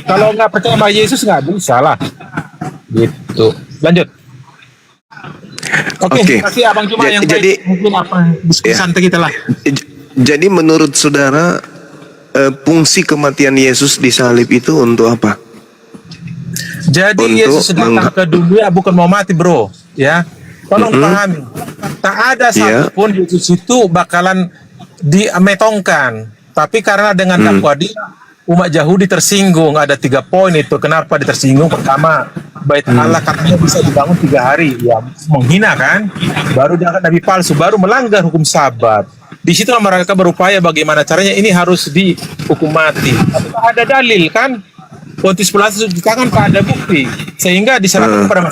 Kalau nggak percaya sama Yesus nggak bisa lah. Gitu. Lanjut. Oke. Terima kasih Abang Juma yang baik. Mungkin apa diskusi santai kita lah. Jadi menurut saudara fungsi kematian Yesus di salib itu untuk apa? Jadi Untuk Yesus datang ke dunia bukan mau mati bro, ya. Tolong pahami. Tak ada satupun Yesus itu bakalan dimetongkan. Tapi karena dengan dakwah dia, umat Yahudi tersinggung. Ada 3 poin itu. Kenapa dia tersinggung? Pertama, bait Allah katanya bisa dibangun 3 hari. Ya, menghina kan? Baru diangkat nabi palsu, baru melanggar hukum Sabat. Di situlah mereka berupaya bagaimana caranya ini harus dihukum mati. Tapi tak ada dalil kan? Pontius Pilatus kan tak ada bukti, sehingga diserahkan kepada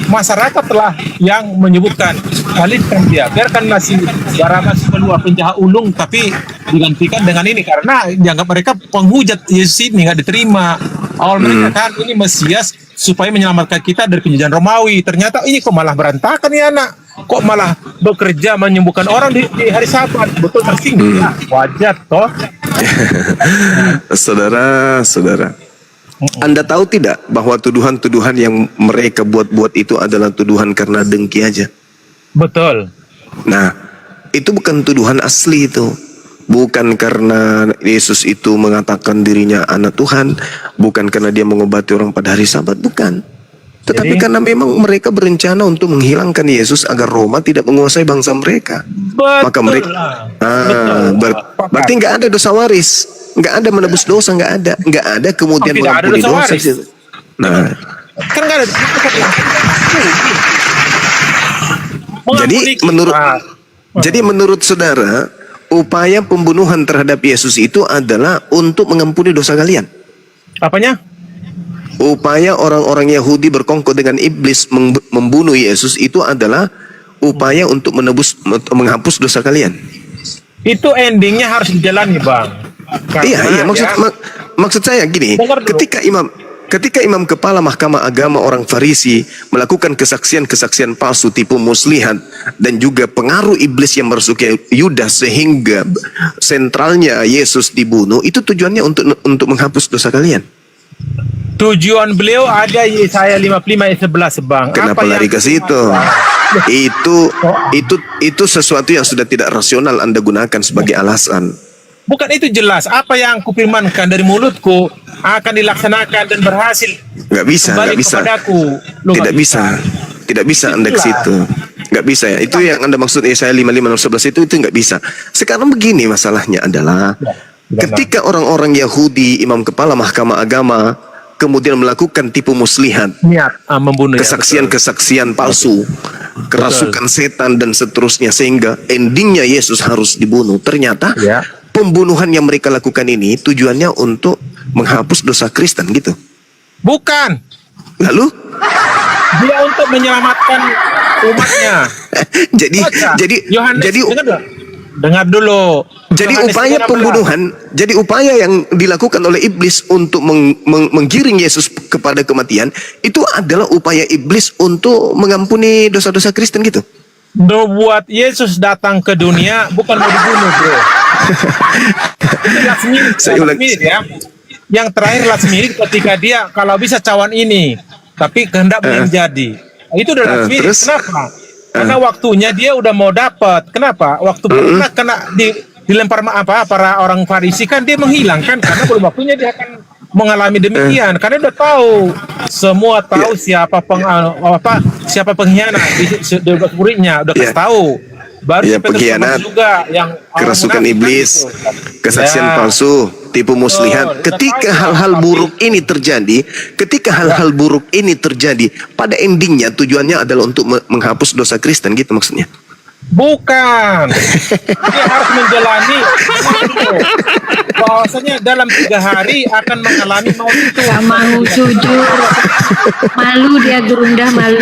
masyarakat telah yang menyebutkan alihkan dia, biarkanlah si Barabbas keluar penjahat ulung, tapi digantikan dengan ini karena dianggap mereka penghujat Yesus ini nggak diterima. Awal mereka kan ini Mesias supaya menyelamatkan kita dari penjajahan Romawi. Ternyata ini kok malah berantakan ya anak, kok malah bekerja menyembuhkan orang di hari Sabat, betul tersinggung. Wajar toh. Saudara, Anda tahu tidak bahwa tuduhan-tuduhan yang mereka buat-buat itu adalah tuduhan karena dengki aja? Betul. Nah, itu bukan tuduhan asli itu. Bukan karena Yesus itu mengatakan dirinya anak Tuhan, bukan karena dia mengobati orang pada hari Sabat, bukan. Tetapi karena memang mereka berencana untuk menghilangkan Yesus agar Roma tidak menguasai bangsa mereka. Betul. Maka mereka berarti nggak ada dosa waris, nggak ada menebus dosa, nggak ada kemudian mengampuni dosa. Nah, kan nggak ada. Jadi menurut saudara, upaya pembunuhan terhadap Yesus itu adalah untuk mengampuni dosa kalian. Apanya? Upaya orang-orang Yahudi berkongkol dengan iblis membunuh Yesus itu adalah upaya untuk menghapus dosa kalian. Itu endingnya harus dijalani, Bang. Iya, maksud saya gini, ketika imam kepala mahkamah agama orang Farisi melakukan kesaksian-kesaksian palsu tipu muslihat dan juga pengaruh iblis yang merasuki Yudas sehingga sentralnya Yesus dibunuh, itu tujuannya untuk menghapus dosa kalian. Tujuan beliau ada Yesaya 55 ayat 11, Bang. Kenapa lari ke situ? Itu sesuatu yang sudah tidak rasional Anda gunakan sebagai alasan. Bukan itu jelas. Apa yang kufirmankan dari mulutku akan dilaksanakan dan berhasil. Nggak bisa. Tidak bisa Anda ke situ. Nggak bisa ya. Itu yang Anda maksud Yesaya 55 ayat 11 itu nggak bisa. Sekarang begini masalahnya adalah ketika orang-orang Yahudi, imam kepala mahkamah agama kemudian melakukan tipu muslihat, membunuh, kesaksian palsu, kerasukan setan dan seterusnya, sehingga endingnya Yesus harus dibunuh. Ternyata pembunuhan yang mereka lakukan ini tujuannya untuk menghapus dosa Kristen gitu. Bukan. Lalu? Dia untuk menyelamatkan umatnya. Dengar dulu. Jadi upaya pembunuhan, jadi upaya yang dilakukan oleh iblis untuk menggiring Yesus kepada kematian, itu adalah upaya iblis untuk mengampuni dosa-dosa Kristen gitu. Buat Yesus datang ke dunia bukan mau dibunuh, bro. Itu last minute ya. Yang terakhir last minute ketika dia kalau bisa cawan ini, tapi kehendak belum jadi. Itu udah last minute. Kenapa? Karena waktunya dia udah mau dapat. Kenapa? Waktu pernah kena dilempar para orang Farisi kan dia menghilang kan, karena belum waktunya dia akan mengalami demikian. Karena udah tahu, semua tahu siapa siapa pengkhianat di muridnya, udah kasih tahu. Baru pengkhianat juga yang kerasukan iblis, kesaksian palsu, tipu muslihat. Ketika hal-hal buruk ini terjadi, pada endingnya tujuannya adalah untuk menghapus dosa Kristen gitu maksudnya. Bukan. Dia harus menjalani bahwasanya dalam 3 hari akan mengalami maut itu. Gak mau jujur, malu dia gerundah malu.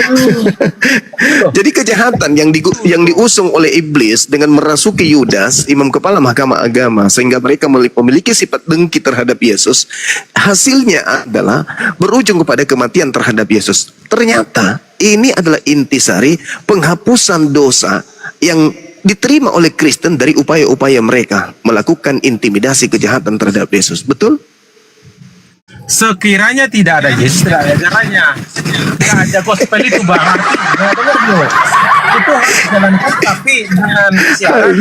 Jadi kejahatan yang diusung oleh iblis dengan merasuki Yudas, imam kepala mahkamah agama, sehingga mereka memiliki sifat dengki terhadap Yesus, hasilnya adalah berujung kepada kematian terhadap Yesus. Ternyata ini adalah intisari penghapusan dosa yang diterima oleh Kristen dari upaya-upaya mereka melakukan intimidasi kejahatan terhadap Yesus. Betul? Sekiranya tidak ada Yesus, tidak ada caranya. Tidak ada gospel itu berarti itu harus dijalankan, tapi dengan syarat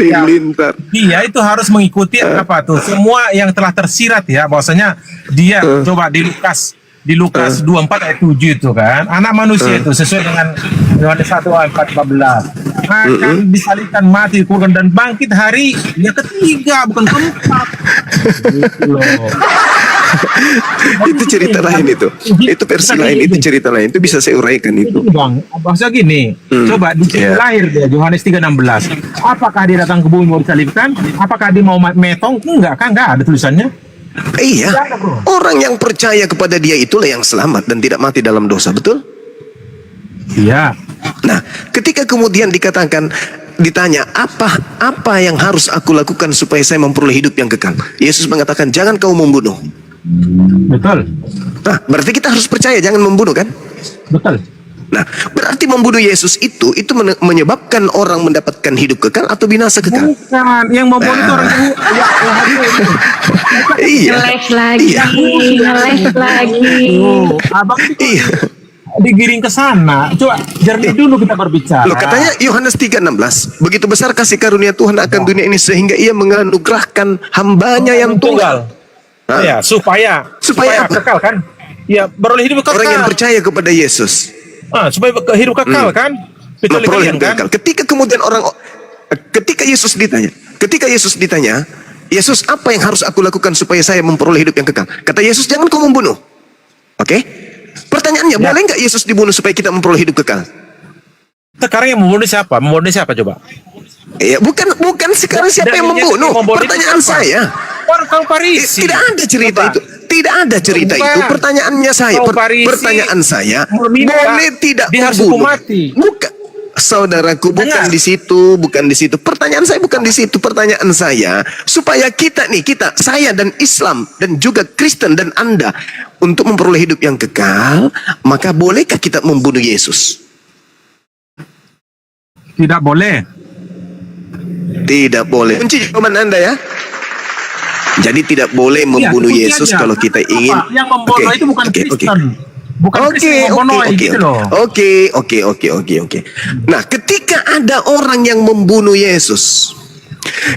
dia itu harus mengikuti apa tuh semua yang telah tersirat ya, bahwasanya dia coba di Lukas 24 ayat 7 itu kan, anak manusia itu sesuai dengan Yohanes 1 ayat 14 akan disalibkan, mati, dikuburkan dan bangkit hari yang ketiga, bukan keempat. Gitu loh. Itu cerita lain itu versi lain, itu cerita lain, itu bisa saya uraikan itu. Bang, bahasa gini, coba di lahir dia Yohanes 3:16. Apakah dia datang ke bumi mau disalibkan? Apakah dia mau metong? Enggak kan, enggak ada tulisannya. Iya, orang yang percaya kepada dia itulah yang selamat dan tidak mati dalam dosa, betul? Iya. Nah, ketika kemudian ditanya apa yang harus aku lakukan supaya saya memperoleh hidup yang kekal, Yesus mengatakan jangan kau membunuh. Betul. Nah, berarti kita harus percaya jangan membunuh kan? Betul. Nah, berarti membunuh Yesus itu menyebabkan orang mendapatkan hidup kekal atau binasa kekal? Bukan, yang membunuh itu orang Iya. Ngeles lagi. Abang itu Iya. digiring ke sana. Coba jernih dulu kita berbicara. Loh, katanya Yohanes 3:16, begitu besar kasih karunia Tuhan akan dunia ini sehingga ia menganugerahkan hambanya yang tunggal. Ya, supaya apa? kekal kan? Ya, beroleh hidup kekal. Orang yang percaya kepada Yesus. Supaya hidup kekal kan? Memperoleh hidup kekal. Ketika Yesus ditanya, Yesus, apa yang harus aku lakukan supaya saya memperoleh hidup yang kekal? Kata Yesus, jangan kau membunuh. Oke? Pertanyaannya, boleh nggak Yesus dibunuh supaya kita memperoleh hidup kekal? Sekarang yang membunuh siapa? Membunuh siapa coba? Ya, bukan sekarang siapa yang membunuh. Pertanyaan saya. Orang Farisi. Tidak ada cerita itu. Tidak ada cerita itu. Pertanyaannya saya. Pertanyaan saya. Boleh tidak membunuh? Bukan. Saudaraku, bukan di situ, bukan di situ. Pertanyaan saya bukan di situ. Pertanyaan saya supaya saya dan Islam dan juga Kristen dan Anda untuk memperoleh hidup yang kekal, maka bolehkah kita membunuh Yesus? Tidak boleh. Tidak boleh. Kunci jawaban Anda ya. Jadi tidak boleh membunuh Yesus aja. Kalau kita ingin. Yang membunuh itu bukan Kristen. Bukan Oke. Nah, ketika ada orang yang membunuh Yesus,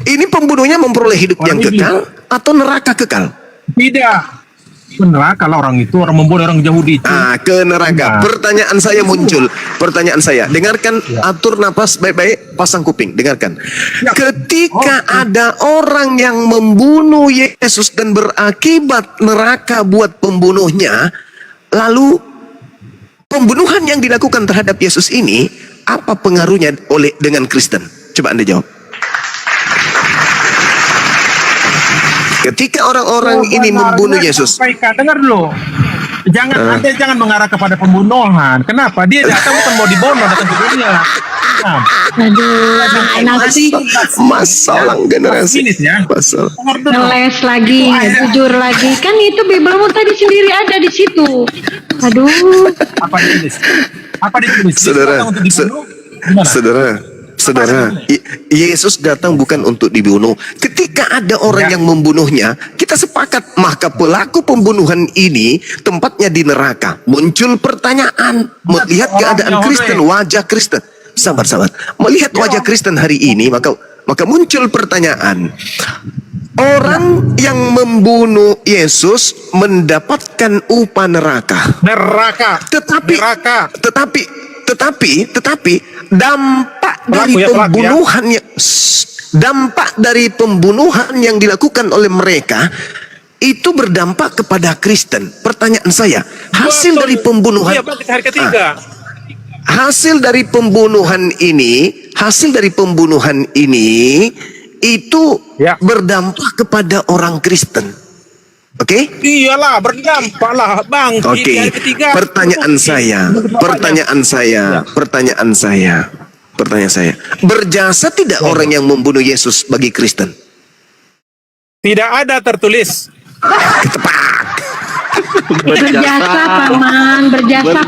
ini pembunuhnya memperoleh hidup yang kekal atau neraka kekal? Tidak. Neraka lah orang itu, orang membunuh orang Yahudi itu. Ke neraka. Pertanyaan saya muncul. Pertanyaan saya, dengarkan, atur napas baik-baik, pasang kuping, dengarkan. Ketika ada orang yang membunuh Yesus dan berakibat neraka buat pembunuhnya, lalu pembunuhan yang dilakukan terhadap Yesus ini apa pengaruhnya dengan Kristen? Coba Anda jawab. Ketika orang-orang ini membunuh Yesus, dengar dulu. Anda jangan mengarah kepada pembunuhan. Kenapa? Dia datang bukan mau dibunuh, datang ke dunia. Masalah generasi. Masalah. Ngeles lagi, jujur lagi. Kan itu Bibelmu tadi sendiri ada di situ. Aduh. Apa ditulis? Saudara, Yesus datang bukan untuk dibunuh. Ketika ada orang yang membunuhnya, kita sepakat, maka pelaku pembunuhan ini tempatnya di neraka. Muncul pertanyaan, melihat keadaan Kristen, wajah Kristen. sabar. Melihat wajah Kristen hari ini, maka muncul pertanyaan. Orang yang membunuh Yesus mendapatkan upah neraka. Tetapi dampak dari pembunuhan yang dilakukan oleh mereka itu berdampak kepada Kristen. Pertanyaan saya, hasil dari pembunuhan ini itu berdampak kepada orang Kristen. Oke? Iyalah, berdampak lah, Bang. Oke. Pertanyaan saya. Berjasa tidak orang yang membunuh Yesus bagi Kristen? Tidak ada tertulis. Berjasa, Paman. Berjasa.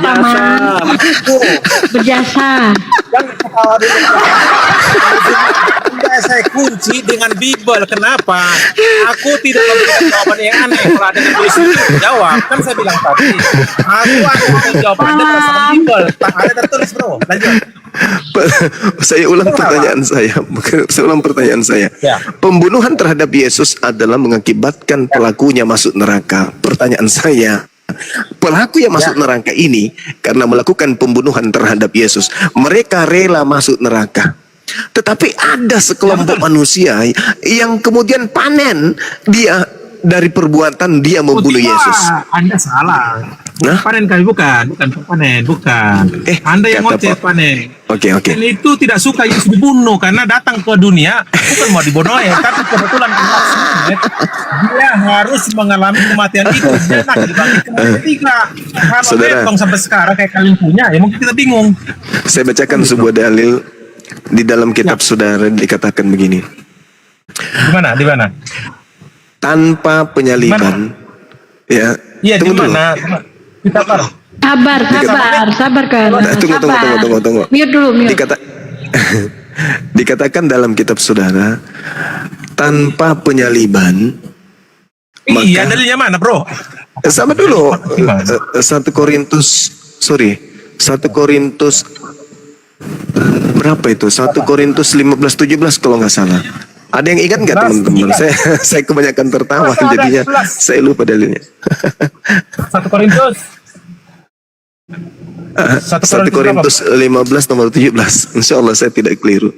Saya kunci dengan Bible. Kenapa? Aku tidak memberikan jawaban yang aneh. Kalau ada yang tulis itu, jawab. Kan saya bilang tadi. Aku akan jawaban Anda berdasarkan Bible. Tak ada tertulis, bro. Lanjut. Saya ulang pertanyaan saya. Ya. Pembunuhan terhadap Yesus adalah mengakibatkan pelakunya masuk neraka. Pertanyaan saya, pelaku yang masuk neraka ini karena melakukan pembunuhan terhadap Yesus, mereka rela masuk neraka. Tetapi ada sekelompok manusia yang kemudian panen dia dari perbuatan dia membunuh Yesus. Anda salah. Panen kami bukan panen. Anda yang ngoceh panen. Oke. Dan itu tidak suka Yesus dibunuh karena datang ke dunia bukan mau dibunuh tapi kebetulan dia harus mengalami kematian itu. Dia nak dibangkitkan ketiga. Kalau betong sampai sekarang kayak kalian punya, ya mungkin kita bingung. Saya bacakan sebuah dalil di dalam kitab saudara, dikatakan begini. Di mana? Tanpa penyaliban. Ya. Iya, tunggu dulu. Kita Sabar kan. Tunggu. Mute dulu. Dikatakan dalam kitab saudara, tanpa penyaliban. Iya, dalilnya mana, bro? Sama dulu. 1 Korintus berapa itu? 1 Korintus 15:17 kalau nggak salah. Ada yang ingat nggak teman-teman? Saya kebanyakan tertawa jadinya saya lupa dalilnya. 1 Korintus 1 Korintus 15 nomor 17. Insya Allah saya tidak keliru.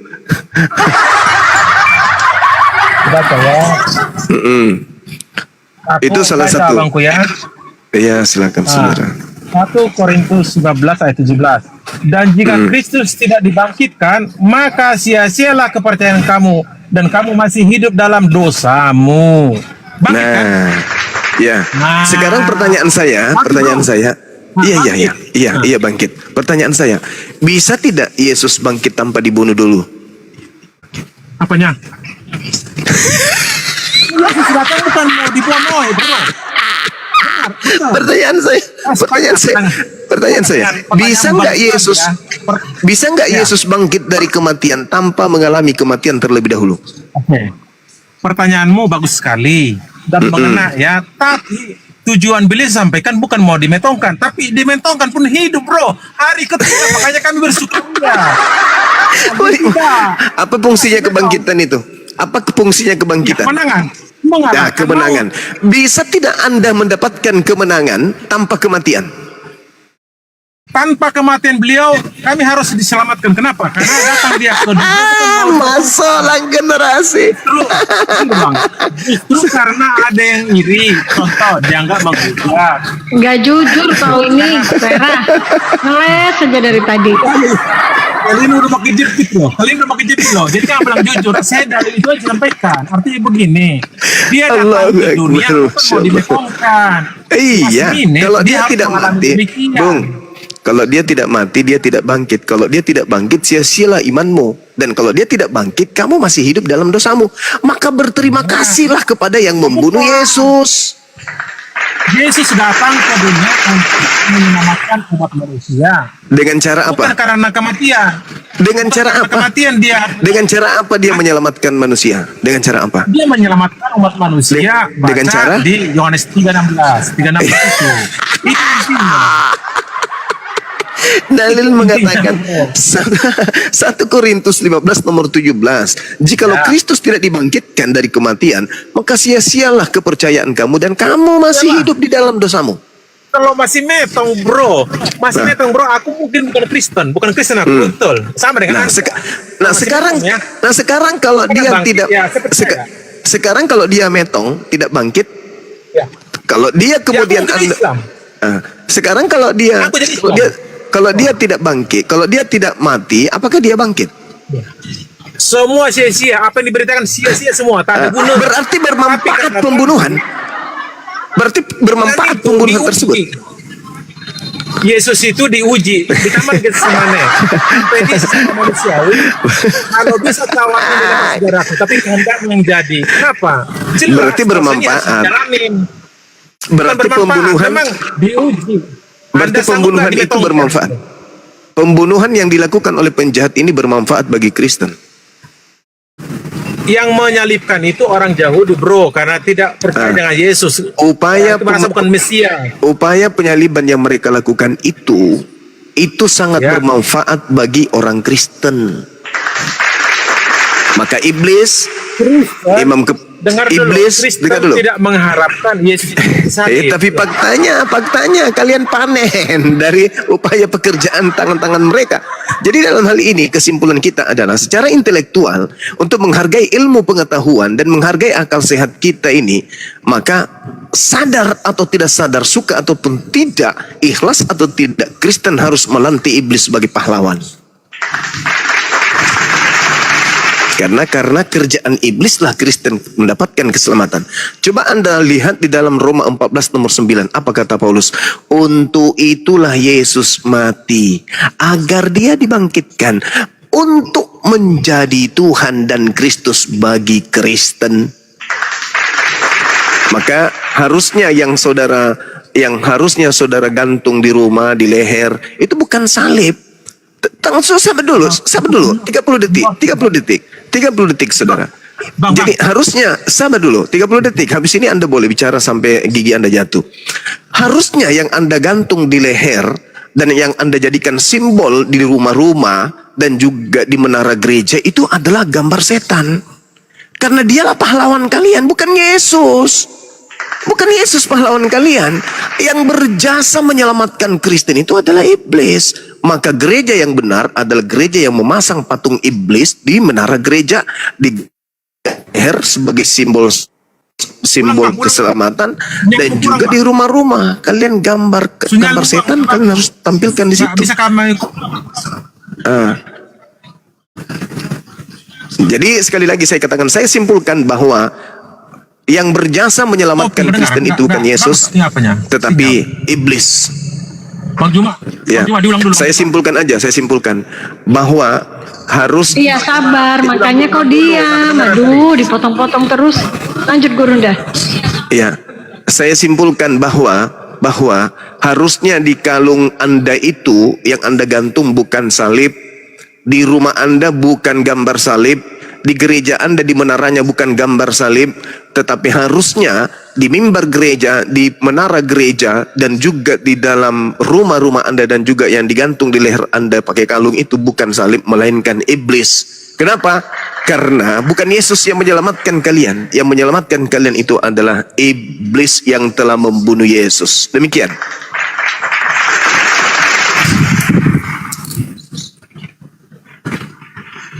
Itu salah satu. Iya, silakan saudara. 1 Korintus 15 ayat 17. Dan jika Kristus tidak dibangkitkan, maka sia-sialah kepercayaan kamu dan kamu masih hidup dalam dosamu. Bangkitkan. Sekarang pertanyaan saya. Iya bangkit. Pertanyaan saya, bisa tidak Yesus bangkit tanpa dibunuh dulu? Apanya? Yesus datang bukan mau dibunuh, bro. Pertanyaan saya, bisa nggak Yesus bangkit dari kematian tanpa mengalami kematian terlebih dahulu? Oke. Pertanyaanmu bagus sekali dan mengena ya, tapi tujuan beliau sampaikan bukan mau dimetongkan, tapi dimetongkan pun hidup, bro. Hari ketiga, makanya kami bersyukur. Apa fungsinya kebangkitan itu? Apa fungsinya kebangkitan? Kemenangan. Bisa tidak Anda mendapatkan kemenangan tanpa kematian? Tanpa kematian beliau, kami harus diselamatkan. Kenapa? Karena datang dia ke dunia. Masalah generasi. Justru karena ada yang iri. Contoh, dianggap menghujat. Nggak jujur kau ini, Vera. Ngeles saja dari tadi. Kalian udah pakai jepit loh. Jadi jangan bilang jujur. Saya dalil itu aja sampaikan. Artinya begini. Dia datang ke dunia bukan mau dibetongkan. Iya. Kalau dia tidak mati, Bung. Kalau dia tidak mati, dia tidak bangkit. Kalau dia tidak bangkit, sia-sialah imanmu. Dan kalau dia tidak bangkit, kamu masih hidup dalam dosamu. Maka berterima kasihlah kepada yang membunuh Yesus. Yesus datang ke dunia untuk menyelamatkan umat manusia. Dengan cara apa? Bukan karena kematian. Dengan cara apa? Kematian dia. Dengan cara apa dia menyelamatkan manusia? Dengan cara apa? Dia menyelamatkan umat manusia. Dengan cara di Yohanes 3:16 itu. Itu intinya. Dalil mengatakan 1 Korintus 15 nomor 17. Jikalau Kristus tidak dibangkitkan dari kematian, maka sia-sialah kepercayaan kamu dan kamu masih hidup di dalam dosamu. Kalau masih metong bro, aku mungkin bukan Kristen aku betul. Sama dengan sekarang kalau dia tidak sekarang kalau dia metong tidak bangkit, kalau dia kemudian sekarang kalau dia tidak bangkit, kalau dia tidak mati, apakah dia bangkit? Semua sia-sia, apa yang diberitakan sia-sia semua, tak ada guna. Berarti bermanfaat pembunuhan. Berarti bermanfaat pembunuhan tersebut. Yesus itu diuji di taman Getsemane. Jadi secara manusiawi, kalau bisa tawarkan dengan saudaraku, tapi kehendak menjadi. Kenapa? Jelas, berarti bermanfaat. Berarti pembunuhan memang diuji. Berarti pembunuhan itu bermanfaat. Pembunuhan yang dilakukan oleh penjahat ini bermanfaat bagi Kristen. Yang menyalibkan itu orang Yahudi bro, karena tidak percaya dengan Yesus. Bukan Mesias. Upaya penyaliban yang mereka lakukan itu sangat bermanfaat bagi orang Kristen. Maka iblis, dengar dulu. Tidak mengharapkan Yesus sakit. Tapi faktanya kalian panen dari upaya pekerjaan tangan-tangan mereka. Jadi dalam hal ini kesimpulan kita adalah secara intelektual untuk menghargai ilmu pengetahuan dan menghargai akal sehat kita ini, maka sadar atau tidak sadar, suka ataupun tidak, ikhlas atau tidak, Kristen harus melantik iblis sebagai pahlawan. Karena kerjaan iblislah Kristen mendapatkan keselamatan. Coba Anda lihat di dalam Roma 14 nomor 9. Apa kata Paulus? Untuk itulah Yesus mati, agar dia dibangkitkan untuk menjadi Tuhan dan Kristus bagi Kristen. Maka harusnya yang saudara gantung di rumah, di leher, itu bukan salib. Sabar dulu, 30 detik saudara. Jadi harusnya, sabar dulu, 30 detik, habis ini Anda boleh bicara sampai gigi Anda jatuh. Harusnya yang Anda gantung di leher dan yang Anda jadikan simbol di rumah-rumah dan juga di menara gereja itu adalah gambar setan. Karena dialah pahlawan kalian, bukan Yesus. Bukan Yesus pahlawan kalian. Yang berjasa menyelamatkan Kristen itu adalah iblis. Maka gereja yang benar adalah gereja yang memasang patung iblis di menara gereja, di leher sebagai simbol keselamatan, dan juga di rumah-rumah. Kalian gambar setan, kalian harus tampilkan di situ. Jadi sekali lagi saya katakan, saya simpulkan bahwa yang berjasa menyelamatkan Kristen itu bukan Yesus, tetapi iblis. Bang Juma, diulang dulu. Saya simpulkan bahwa harus. Iya, sabar, makanya kau diam. Aduh, dipotong-potong terus. Lanjut Gurunda. Iya, saya simpulkan bahwa harusnya di kalung Anda itu yang Anda gantung bukan salib, di rumah Anda bukan gambar salib, di gereja Anda di menaranya bukan gambar salib, tetapi harusnya di mimbar gereja, di menara gereja, dan juga di dalam rumah-rumah Anda dan juga yang digantung di leher Anda pakai kalung itu bukan salib, melainkan iblis. Kenapa? Karena bukan Yesus yang menyelamatkan kalian. Yang menyelamatkan kalian itu adalah iblis yang telah membunuh Yesus. Demikian.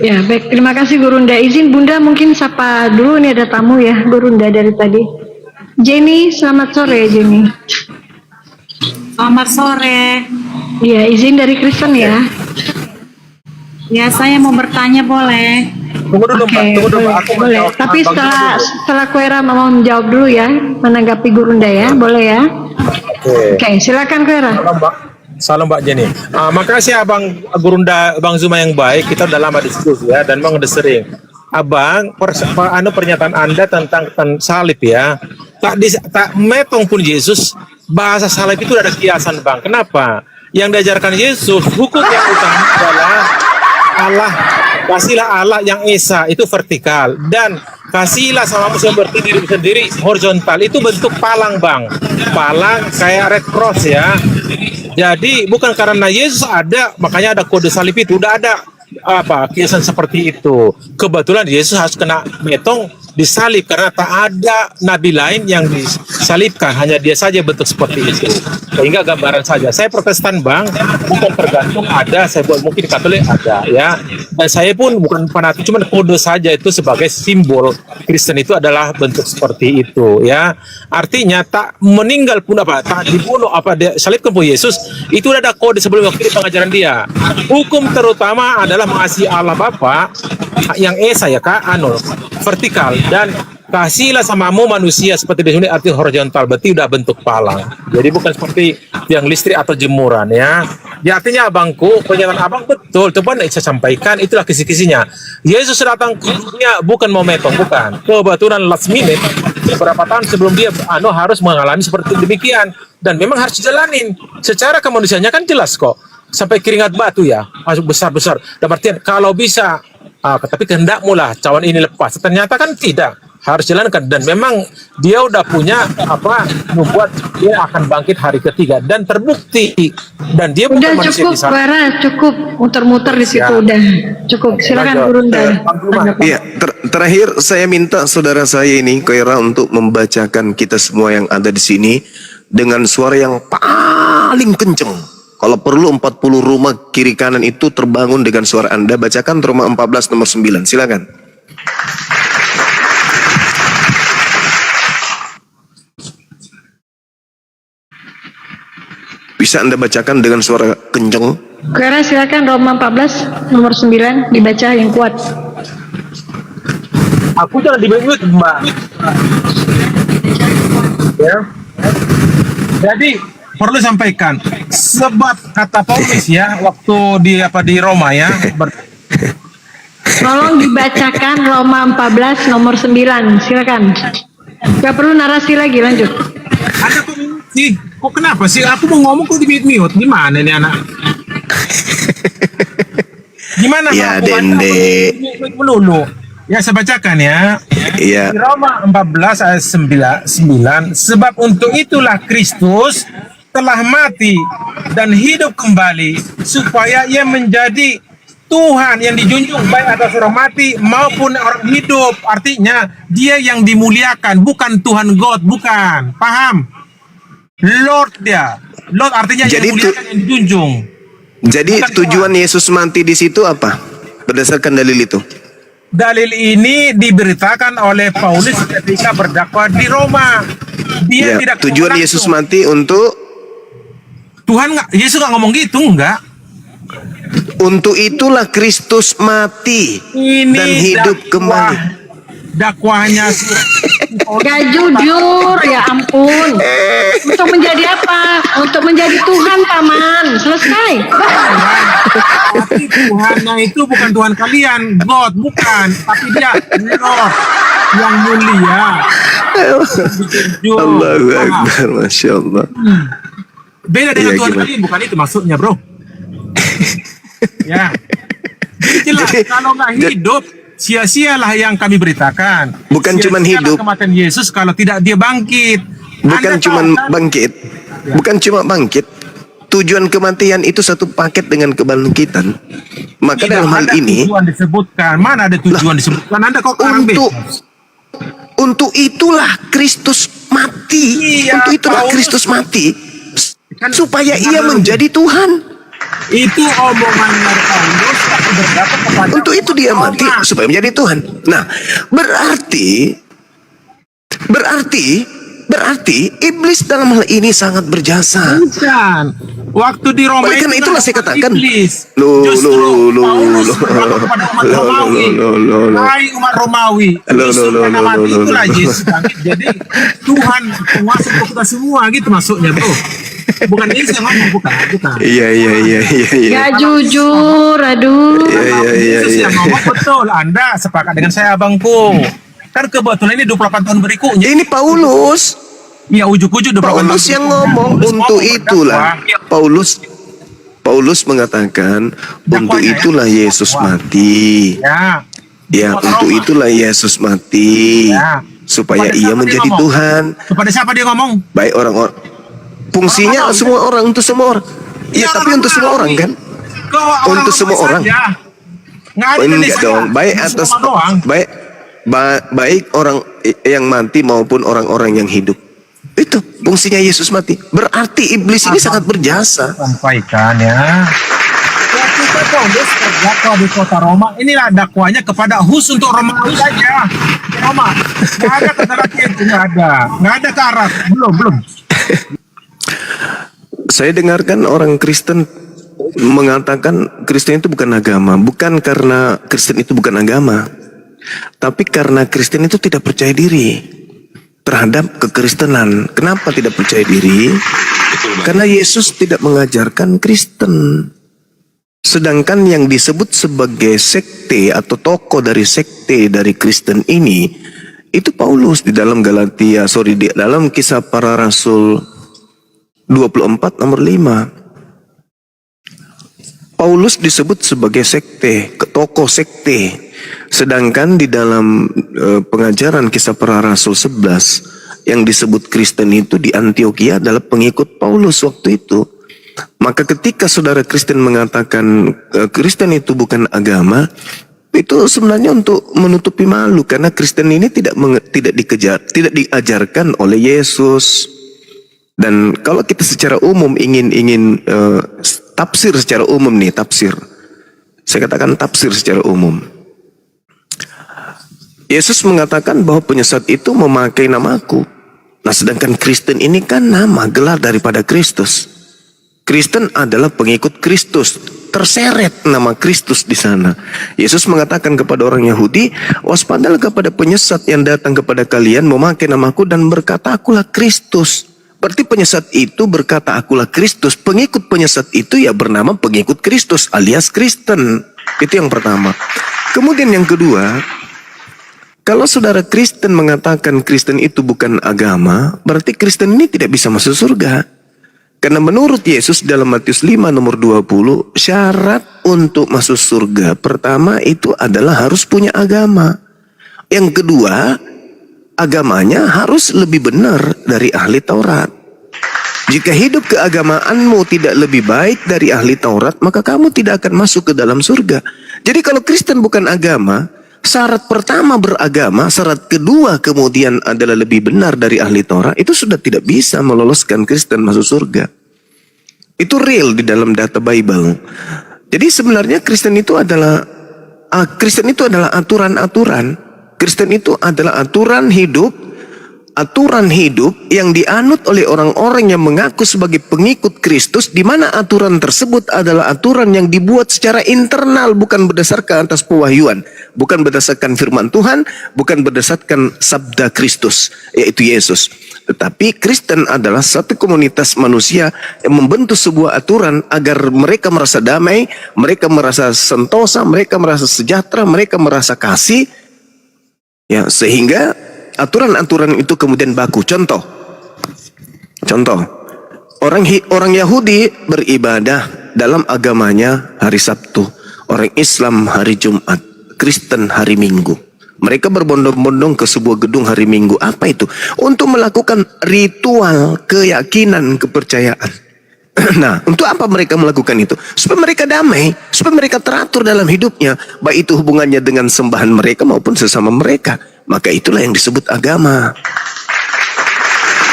Ya, baik. Terima kasih Gurunda. Izin Bunda mungkin sapa dulu, nih ada tamu ya, Gurunda dari tadi. Jenny, selamat sore Jenny. Selamat sore. Ya, izin dari Kristen ya. Ya, saya mau bertanya boleh? Tunggu dulu, Mbak. Aku boleh. Tapi setelah Kuera mau menjawab dulu ya, menanggapi Gurunda ya, boleh ya? Oke, silakan Kuera. Salam Mbak Jenny. Makasih Abang Gurunda, Bang Zuma yang baik. Kita udah lama diskusi ya, dan memang udah sering. Abang, pernyataan Anda tentang salib ya. Tak metong pun Yesus, bahasa salib itu ada kiasan Bang. Kenapa? Yang diajarkan Yesus, hukum yang utama adalah Allah. Kasihlah Allah yang esa, itu vertikal. Dan kasihlah sama musuh berdiri sendiri, horizontal. Itu bentuk palang Bang. Palang kayak red cross ya. Jadi bukan karena Yesus ada, makanya ada kode salib itu. Udah ada kiasan seperti itu. Kebetulan Yesus harus kena metong disalib karena tak ada nabi lain yang disalibkan, hanya dia saja bentuk seperti itu. Sehingga gambaran saja. Saya Protestan bang, bukan tergantung ada, saya buat mungkin Katolik ada ya. Dan saya pun bukan fanatik, cuma kode saja itu sebagai simbol Kristen itu adalah bentuk seperti itu ya. Artinya tak meninggal pun tak dibunuh dia salibkan pun Yesus, itu udah ada kode sebelum waktu pengajaran dia. Hukum terutama adalah mengasihi Allah Bapa yang esa ya kak, vertikal, dan kasihlah samamu manusia seperti di sini arti horizontal, berarti udah bentuk palang. Jadi bukan seperti yang listrik atau jemuran ya. Ya artinya abangku, pernyataan abang betul. Coba saya sampaikan, itulah kisi-kisinya. Yesus datang ke dunia bukan mau metong, bukan. Kebetulan last minute, beberapa tahun sebelum dia harus mengalami seperti demikian. Dan memang harus dijalanin. Secara kemanusiaannya kan jelas kok. Sampai keringat batu ya, masuk besar-besar. Dan artian kalau bisa, tapi kehendakmu lah cawan ini lepas. Ternyata kan tidak, harus jalankan. Dan memang dia udah punya membuat dia akan bangkit hari ketiga dan terbukti. Dan dia bukan manusia cukup, Bara, cukup muter-muter di situ udah cukup. Silakan Gurunda. Iya, terakhir saya minta saudara saya ini Koira untuk membacakan kita semua yang ada di sini dengan suara yang paling kenceng. Kalau perlu 40 rumah kiri kanan itu terbangun dengan suara Anda. Bacakan Roma 14 nomor 9. Silakan. Bisa Anda bacakan dengan suara kenceng? Karena silakan Roma 14 nomor 9 dibaca yang kuat. Aku jangan di-mute, Mbak. Ya. Jadi perlu sampaikan, sebab kata Paulus ya waktu di Roma ya. Tolong dibacakan Roma 14 nomor 9. Silakan. Gak perlu narasi lagi, lanjut. Ada sih, kok kenapa sih? Aku mau ngomong kok di-mute. Gimana nih anak? Gimana? Ya Dende. Melulu. Ya saya bacakan ya. Iya. Di Roma 14 ayat 9, sebab untuk itulah Kristus telah mati dan hidup kembali supaya ia menjadi Tuhan yang dijunjung baik atas orang mati maupun orang hidup. Artinya dia yang dimuliakan, bukan Tuhan God, bukan. Paham? Lord dia. Lord artinya Jadi yang dimuliakan, yang dijunjung. Jadi Bukan tujuan Tuhan. Yesus mati di situ apa? Berdasarkan dalil itu. Dalil ini diberitakan oleh Paulus ketika berdakwah di Roma. Dia Ya, tidak tujuan ngomong Yesus langsung. mati untuk Yesus nggak ngomong gitu, enggak. Untuk itulah Kristus mati Ini dan hidup kembali. Dakwahnya Gak jujur, ya ampun. Untuk menjadi apa? Untuk menjadi Tuhan, Paman. Selesai. tapi Tuhannya itu bukan Tuhan kalian, God bukan, tapi dia Lord yang mulia. Allahu Akbar, Masya Allah. Beda dengan Iya, Tuhan gimana? kalian, bukan itu maksudnya, bro. Ya. Jadi jelas kalau nggak hidup, sia-sialah yang kami beritakan. Bukan cuman Sia-sialah hidup. kematian Yesus kalau tidak dia bangkit. Bukan Anda cuma tahu, kan? bangkit. Bukan cuma bangkit. Tujuan kematian itu satu paket dengan kebangkitan. Maka Tidak dalam hal ada ini tujuan disebutkan. Mana ada tujuan disebutkan? Anda kok orang untuk itulah Kristus mati. Iya, Untuk itulah Paulus. Kristus mati Kan- supaya ia menjadi Tuhan. Itu omongannya Paulus tapi berdapat kepada Untuk itu dia mati Roma. supaya menjadi Tuhan. Nah, berarti iblis dalam hal ini sangat berjasa. Bukan. Waktu di Roma Oleh karena itu itulah kan saya katakan, iblis. Loh, Justru loh, Paulus loh, berkata kepada umat loh, Romawi. loh. Hai umat Romawi, Loh, Yesus loh, karena loh, mati loh, itulah loh. Yesus bangkit. Jadi Tuhan penguasa untuk kita semua gitu maksudnya, bro. Bukan Yesus yang ngomong, bukan. Iya. Gak jujur, aduh. Iya. Yesus yang ngomong betul. Anda sepakat dengan saya, abangku. Kan kebetulan ini 28 tahun berikutnya. Ini Paulus. Iya, ujuk-ujuk 28 Paulus tahun yang berikutnya. ngomong Paulus untuk ngomong itulah. berdakwah. Paulus mengatakan untuk Dakwahnya, ya. itulah Yesus mati. Ya. Ya, Kota untuk Roma. itulah Yesus mati. Ya. Supaya Kepada ia siapa dia menjadi ngomong? Tuhan. Kepada siapa dia ngomong? Baik orang-orang. Fungsinya Orang-orang. semua orang, untuk semua orang. Iya, tapi untuk semua orang kan? Untuk semua orang. Nggak ada Enggak Indonesia. dong, baik Untuk atas semua doang. baik orang yang mati maupun orang-orang yang hidup. Itu fungsinya Yesus mati. Berarti iblis ini sangat berjasa. Sampaikan ya. Ya kita Paulus berdakwah di kota Roma. Inilah dakwanya kepada khusus untuk Romawi saja. Roma. Nggak ada kata laki itu, nggak ada. Nggak ada ke Arab. Belum. Saya dengarkan orang Kristen mengatakan Kristen itu bukan agama. Bukan karena Kristen itu bukan agama, tapi karena Kristen itu tidak percaya diri terhadap kekristenan. Kenapa tidak percaya diri? Karena Yesus tidak mengajarkan Kristen. Sedangkan yang disebut sebagai sekte atau tokoh dari sekte dari Kristen ini, itu Paulus di dalam di dalam Kisah Para Rasul 24 nomor 5. Paulus disebut sebagai sekte, tokoh sekte. Sedangkan di dalam pengajaran Kisah Para Rasul 11 yang disebut Kristen itu di Antioquia adalah pengikut Paulus waktu itu. Maka ketika saudara Kristen mengatakan Kristen itu bukan agama, itu sebenarnya untuk menutupi malu karena Kristen ini tidak diajarkan oleh Yesus. Dan kalau kita secara umum ingin tafsir secara umum nih, saya katakan tafsir secara umum. Yesus mengatakan bahwa penyesat itu memakai namaku. Nah, sedangkan Kristen ini kan nama gelar daripada Kristus. Kristen adalah pengikut Kristus, terseret nama Kristus di sana. Yesus mengatakan kepada orang Yahudi, waspadalah kepada penyesat yang datang kepada kalian memakai namaku dan berkata akulah Kristus. Berarti penyesat itu berkata akulah Kristus. Pengikut penyesat itu ya bernama pengikut Kristus alias Kristen. Itu yang pertama. Kemudian yang kedua, kalau saudara Kristen mengatakan Kristen itu bukan agama, berarti Kristen ini tidak bisa masuk surga. Karena menurut Yesus dalam Matius 5 nomor 20, syarat untuk masuk surga pertama itu adalah harus punya agama. Yang kedua, agamanya harus lebih benar dari ahli Taurat. Jika hidup keagamaanmu tidak lebih baik dari ahli Taurat, maka kamu tidak akan masuk ke dalam surga. Jadi kalau Kristen bukan agama, syarat pertama beragama, syarat kedua kemudian adalah lebih benar dari ahli Taurat, itu sudah tidak bisa meloloskan Kristen masuk surga. Itu real di dalam data Bible. Jadi sebenarnya Kristen itu adalah aturan-aturan. Kristen itu adalah aturan hidup yang dianut oleh orang-orang yang mengaku sebagai pengikut Kristus, di mana aturan tersebut adalah aturan yang dibuat secara internal, bukan berdasarkan atas pewahyuan, bukan berdasarkan firman Tuhan, bukan berdasarkan sabda Kristus, yaitu Yesus. Tetapi Kristen adalah satu komunitas manusia yang membentuk sebuah aturan agar mereka merasa damai, mereka merasa sentosa, mereka merasa sejahtera, mereka merasa kasih, ya, sehingga aturan-aturan itu kemudian baku. Contoh, orang Yahudi beribadah dalam agamanya hari Sabtu, orang Islam hari Jumat, Kristen hari Minggu. Mereka berbondong-bondong ke sebuah gedung hari Minggu. Apa itu? Untuk melakukan ritual, keyakinan, kepercayaan. Nah, untuk apa mereka melakukan itu? Supaya mereka damai, supaya mereka teratur dalam hidupnya, baik itu hubungannya dengan sembahan mereka maupun sesama mereka. Maka itulah yang disebut agama.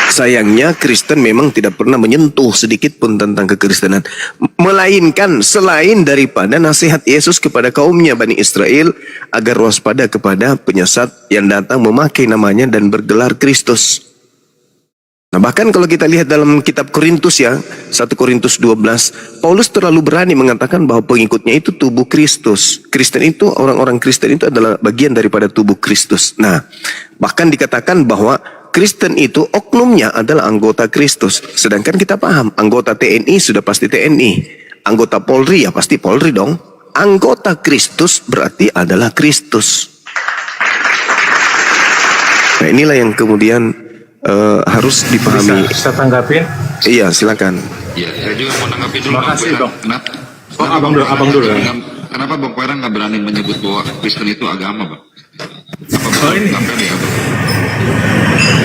Sayangnya Kristen memang tidak pernah menyentuh sedikit pun tentang kekristenan, melainkan selain daripada nasihat Yesus kepada kaumnya Bani Israel agar waspada kepada penyesat yang datang memakai namanya dan bergelar Kristus. Nah, bahkan kalau kita lihat dalam kitab Korintus ya, 1 Korintus 12, Paulus terlalu berani mengatakan bahwa pengikutnya itu tubuh Kristus. Kristen itu, orang-orang Kristen itu adalah bagian daripada tubuh Kristus. Nah, bahkan dikatakan bahwa Kristen itu oknumnya adalah anggota Kristus. Sedangkan kita paham, anggota TNI sudah pasti TNI. Anggota Polri ya pasti Polri dong. Anggota Kristus berarti adalah Kristus. Nah, inilah yang kemudian harus dipahami. Bisa tanggapin? Iya, silakan. Iya, saya juga mau nanggapi dulu. Makasih, Bang. Kenapa? Abang dulu. Kenapa Bang Koirang nggak berani menyebut bahwa Kristen itu agama, Bang? Apa ini? sampai ya, Bang?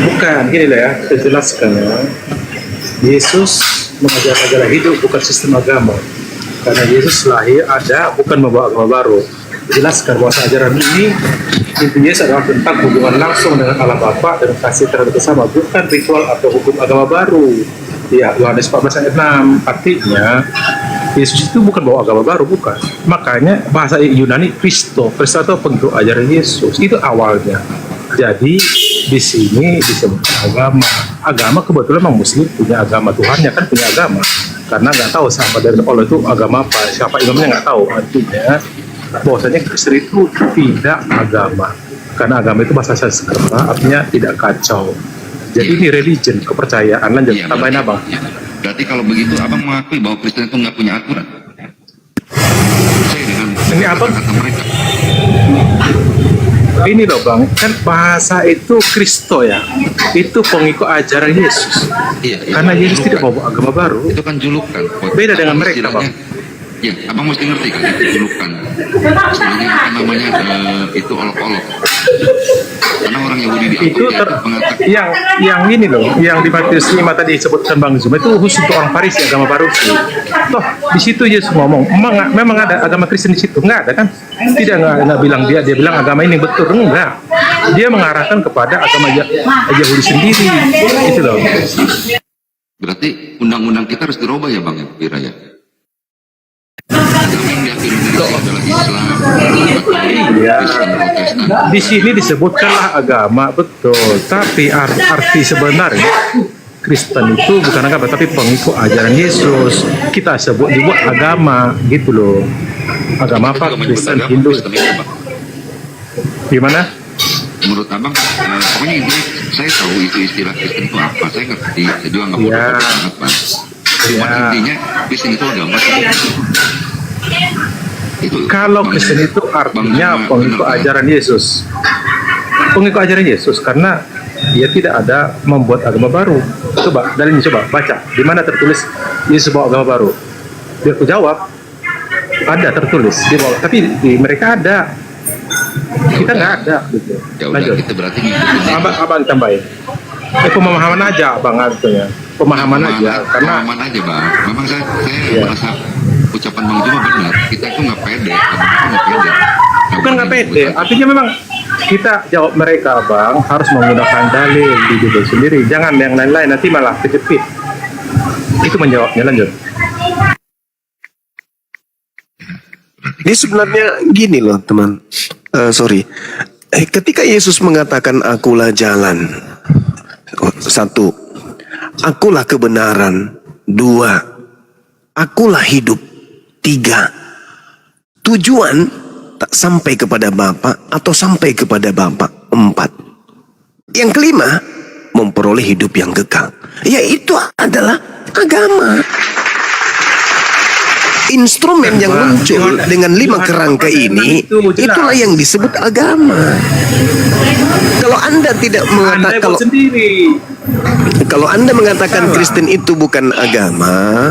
Bukan, gini lah ya, saya jelaskan ya. Yesus mengajar agama hidup, bukan sistem agama. Karena Yesus lahir ada, bukan membawa agama baru. Jelaskan bahwa ajaran ini intinya adalah tentang hubungan langsung dengan Allah Bapa dan kasih terhadap sesama, bukan ritual atau hukum agama baru. Ya, Yohanes 14 ayat 6. Artinya Yesus itu bukan bawa agama baru, bukan. Makanya bahasa Yunani Kristo itu pengikut ajaran Yesus. Itu awalnya. Jadi di sini disebut agama. Agama kebetulan memang Muslim punya agama, Tuhannya kan punya agama. Karena nggak tahu sahabat dari Allah itu agama apa, siapa imamnya nggak tahu. Artinya bahwasanya Kristen itu tidak agama, karena agama itu bahasa Sanskerta, artinya tidak kacau. Jadi ini religion, kepercayaan. Lanjut, tambahin abang. Berarti kalau begitu abang mengakui bahwa Kristen itu nggak punya aturan. Saya dengan Ini apa? kata mereka. Ini loh bang, kan bahasa itu Kristo ya, itu pengikut ajaran Yesus. Iya, Karena Yesus julukan. tidak bawa agama baru. Itu kan julukan. Beda dengan Abang mereka, istilahnya- Ya, abang mesti ngerti kan itu julukan. Istilahnya apa namanya itu olok-olok. Karena orang Yahudi di Itu mengatakan yang ini loh, yang di Matius 5 tadi disebutkan Bang Zuma itu khusus untuk orang Farisi, agama baru. Toh di situ Yesus ngomong, memang ada agama Kristen di situ, nggak ada kan? Tidak, nggak bilang dia bilang agama ini betul, enggak. Dia mengarahkan kepada agama Yahudi sendiri, itu loh. berarti undang-undang kita harus dirubah ya bang ya, Wira ya. Agama yang diakui Indonesia adalah Islam, Iya. Kristen, Protestan. Di sini disebutkanlah agama, betul. Tapi arti sebenarnya Kristen itu bukan agama, tapi pengikut ajaran Yesus. Kita sebut juga agama, gitu loh. Agama apa? Itu juga menyebut Kristen, agama Hindu. Kristen itu, Bang. Gimana? Menurut abang, pokoknya intinya saya tahu itu istilah Kristen itu apa, saya ngerti, saya juga nggak Iya. bodoh banget bang. Cuma Iya. intinya Kristen itu agama. Itu Kalau Bang- Kristen itu artinya Bang- pengikut benar, ajaran Yesus. Pengikut ajaran Yesus karena dia tidak ada membuat agama baru. Coba, dalilnya coba baca. Di mana tertulis Yesus bawa agama baru? Dia aku jawab, ada tertulis dia bawa, tapi di mereka ada. Kita nggak ada. Gitu. Ya udah, Lanjut. kita berarti ngikutin Abang tambahin. Pemahaman aja, bang artinya. Pemahaman aja, karena pemahaman aja bang. Memang saya Iya. merasa ucapan bang Juma benar. Kita itu nggak pede, abang itu nggak pede. bukan nggak pede, artinya memang kita jawab mereka bang harus menggunakan dalil di diri sendiri, jangan yang lain-lain nanti malah kejepit. Itu menjawabnya. Lanjut. Ini sebenarnya gini loh teman. Ketika Yesus mengatakan akulah jalan, satu, akulah kebenaran, dua, akulah hidup, tiga, tujuan tak sampai kepada Bapa atau sampai kepada Bapa, empat. Yang kelima, memperoleh hidup yang kekal. Yaitu adalah agama. Instrumen yang muncul dengan 5 kerangka ini, itulah yang disebut agama. Kalau Anda tidak mengatakan, kalau Anda mengatakan Kristen itu bukan agama,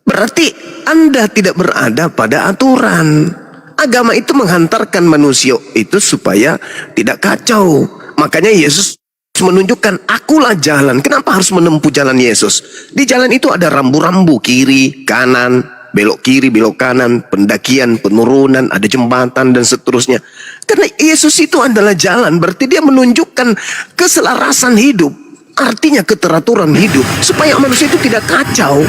berarti Anda tidak berada pada aturan. Agama itu menghantarkan manusia itu supaya tidak kacau. Makanya Yesus menunjukkan akulah jalan. Kenapa harus menempuh jalan Yesus? Di jalan itu ada rambu-rambu kiri, kanan, belok kiri, belok kanan, pendakian, penurunan, ada jembatan dan seterusnya. Karena Yesus itu adalah jalan, berarti dia menunjukkan keselarasan hidup. Artinya keteraturan hidup supaya manusia itu tidak kacau.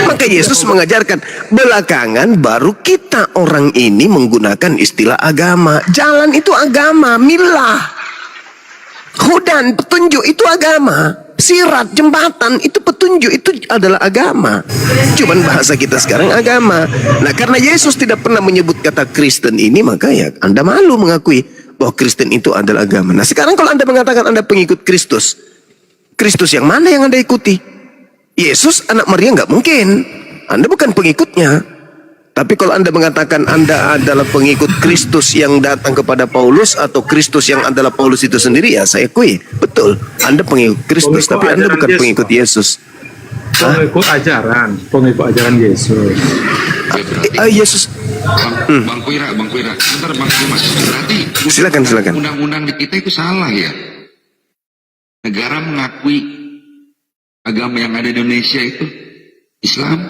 Maka Yesus mengajarkan, belakangan baru kita orang ini menggunakan istilah agama. Jalan itu agama, milah. Hudan, petunjuk itu agama. Sirat, jembatan itu petunjuk, itu adalah agama. Cuman bahasa kita sekarang agama. Nah, karena Yesus tidak pernah menyebut kata Kristen ini, maka ya Anda malu mengakui bahwa Kristen itu adalah agama. Nah, sekarang kalau Anda mengatakan Anda pengikut Kristus, Kristus yang mana yang Anda ikuti? Yesus anak Maria nggak mungkin. Anda bukan pengikutnya. Tapi kalau Anda mengatakan Anda adalah pengikut Kristus yang datang kepada Paulus atau Kristus yang adalah Paulus itu sendiri, ya saya akui. Betul, Anda pengikut Kristus, tapi Anda bukan pengikut Yesus. Pengikut ajaran Yesus. Yesus. Bang Kuira, bentar Bang Juma. Berarti Silakan. undang-undang di kita itu salah ya. Negara mengakui agama yang ada di Indonesia itu Islam,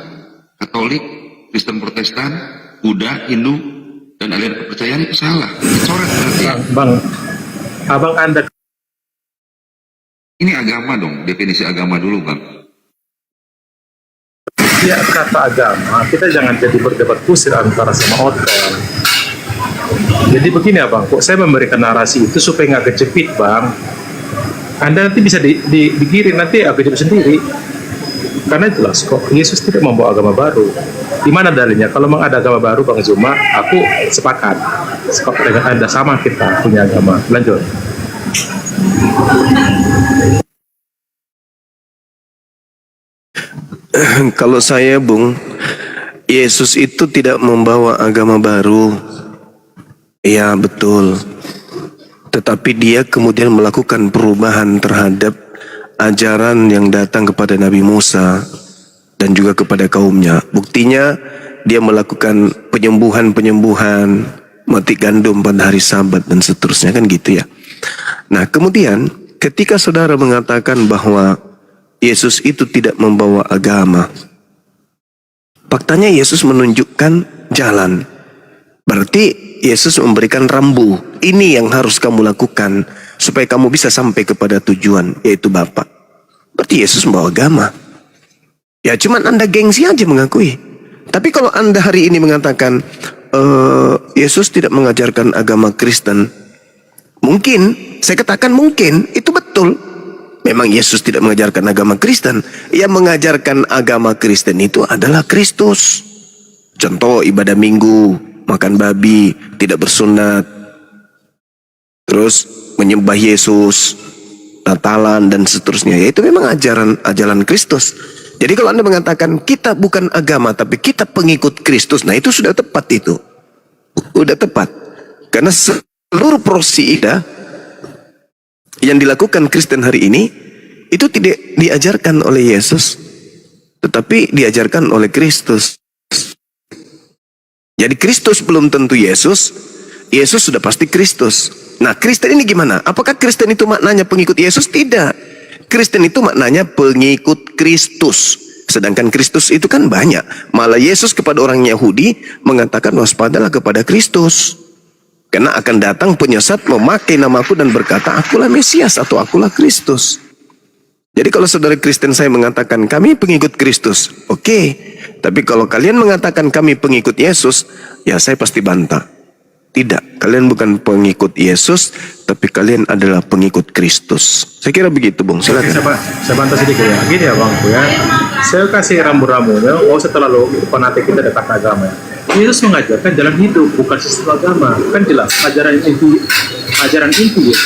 Katolik, Kristen Protestan, Buddha, Hindu, dan aliran kepercayaan itu salah. Dicoret berarti. Bang, abang Anda Ini agama dong, definisi agama dulu Bang. ya kata agama, kita jangan jadi berdebat kusir antara sama otor. Jadi begini abang, kok saya memberikan narasi itu supaya nggak kejepit bang. Anda nanti bisa digiring nanti agak kejepit sendiri. Karena jelas kok Yesus tidak membawa agama baru. Di mana dalilnya? Kalau memang ada agama baru Bang Zuma, aku sepakat dengan Anda, sama kita punya agama. Lanjut. Kalau saya, Bung, Yesus itu tidak membawa agama baru. Ya, betul. Tetapi dia kemudian melakukan perubahan terhadap ajaran yang datang kepada Nabi Musa dan juga kepada kaumnya. Buktinya dia melakukan penyembuhan-penyembuhan, mati gandum pada hari Sabat dan seterusnya, kan gitu ya. Nah, kemudian ketika saudara mengatakan bahwa Yesus itu tidak membawa agama, faktanya Yesus menunjukkan jalan. Berarti Yesus memberikan rambu. Ini yang harus kamu lakukan supaya kamu bisa sampai kepada tujuan, yaitu Bapa. Berarti Yesus membawa agama. Ya cuman Anda gengsi aja mengakui. Tapi kalau Anda hari ini mengatakan Yesus tidak mengajarkan agama Kristen, mungkin, saya katakan mungkin, itu betul. Memang Yesus tidak mengajarkan agama Kristen. Yang mengajarkan agama Kristen itu adalah Kristus. Contoh ibadah minggu, makan babi, tidak bersunat, terus menyembah Yesus, Natalan dan seterusnya. Yaitu memang ajaran Kristus. Jadi kalau Anda mengatakan kita bukan agama tapi kita pengikut Kristus, nah itu sudah tepat itu. Sudah tepat. Karena seluruh prosida yang dilakukan Kristen hari ini itu tidak diajarkan oleh Yesus, tetapi diajarkan oleh Kristus. Jadi Kristus belum tentu Yesus, Yesus sudah pasti Kristus. Nah, Kristen ini gimana? Apakah Kristen itu maknanya pengikut Yesus? Tidak. Kristen itu maknanya pengikut Kristus. Sedangkan Kristus itu kan banyak. Malah Yesus kepada orang Yahudi mengatakan waspadalah kepada Kristus. Karena akan datang penyesat memakai namaku dan berkata, akulah Mesias atau akulah Kristus. Jadi kalau saudara Kristen saya mengatakan kami pengikut Kristus, oke. Tapi kalau kalian mengatakan kami pengikut Yesus, ya saya pasti bantah. Tidak, kalian bukan pengikut Yesus, tapi kalian adalah pengikut Kristus. Saya kira begitu, Bung. Silakan. Saya bantah sedikit ya. Gini ya, Bang, ya. Saya kasih rambu-rambunya. Oh, setelah fanatik kita dekat agama. Yesus mengajarkan jalan hidup, bukan sistem agama. Kan jelas ajaran inti ya,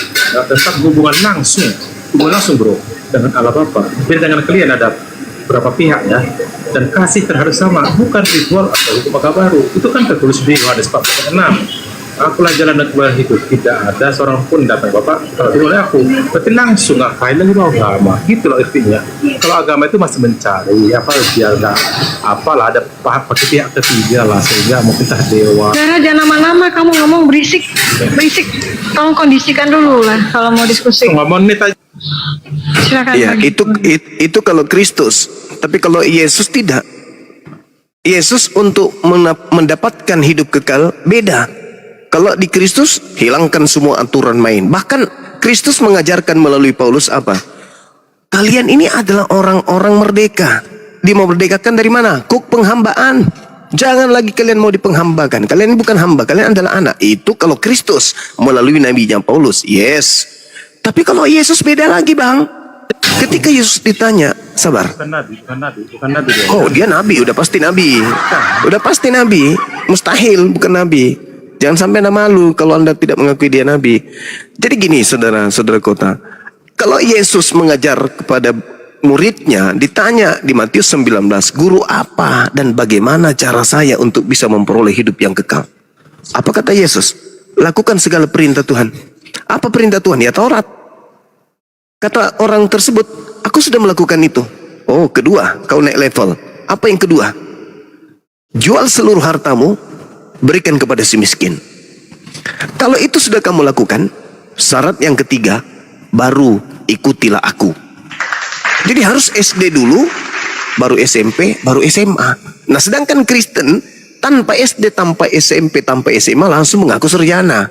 tentang hubungan langsung, bro, dengan Allah Bapa. Dan dengan kalian ada berapa pihak ya, dan kasih terhadap sama, bukan ritual atau hukum agama baru. Itu kan tertulis di Yohanes 4:6. Akulah jalan dan kebenaran hidup, tidak ada seorang pun datang Bapak kalau tidak oleh aku. Berarti langsung ngapain lagi mau agama? Gitu loh artinya. Kalau agama itu masih mencari apa biar nggak apalah ada pakai pihak ketiga lah sehingga mungkin dewa. Cara jangan lama-lama kamu ngomong berisik. Tolong kondisikan dulu lah kalau mau diskusi. Ngomong menit aja. Silakan. Ya, itu kalau Kristus. Tapi kalau Yesus tidak. Yesus untuk mendapatkan hidup kekal beda. Kalau di Kristus hilangkan semua aturan main. Bahkan Kristus mengajarkan melalui Paulus apa? Kalian ini adalah orang-orang merdeka. Dia mau merdekakan dari mana? Kuk penghambaan. Jangan lagi kalian mau dipenghambakan. Kalian bukan hamba, kalian adalah anak. Itu kalau Kristus melalui nabinya Paulus. Yes. Tapi kalau Yesus beda lagi, Bang. Ketika Yesus ditanya, sabar. Bukan nabi. Oh, dia nabi, udah pasti nabi. Udah pasti nabi. Mustahil bukan nabi. Jangan sampai Anda malu kalau Anda tidak mengakui dia nabi. Jadi gini, saudara kota. Kalau Yesus mengajar kepada muridnya, ditanya di Matius 19, guru apa dan bagaimana cara saya untuk bisa memperoleh hidup yang kekal? Apa kata Yesus? Lakukan segala perintah Tuhan. Apa perintah Tuhan? Ya Taurat. Kata orang tersebut, aku sudah melakukan itu. Oh, kedua, kau naik level. Apa yang kedua? Jual seluruh hartamu, berikan kepada si miskin. Kalau itu sudah kamu lakukan, syarat yang ketiga, baru ikutilah aku. Jadi harus SD dulu, baru SMP, baru SMA. Nah, sedangkan Kristen tanpa SD, tanpa SMP, tanpa SMA langsung mengaku sarjana.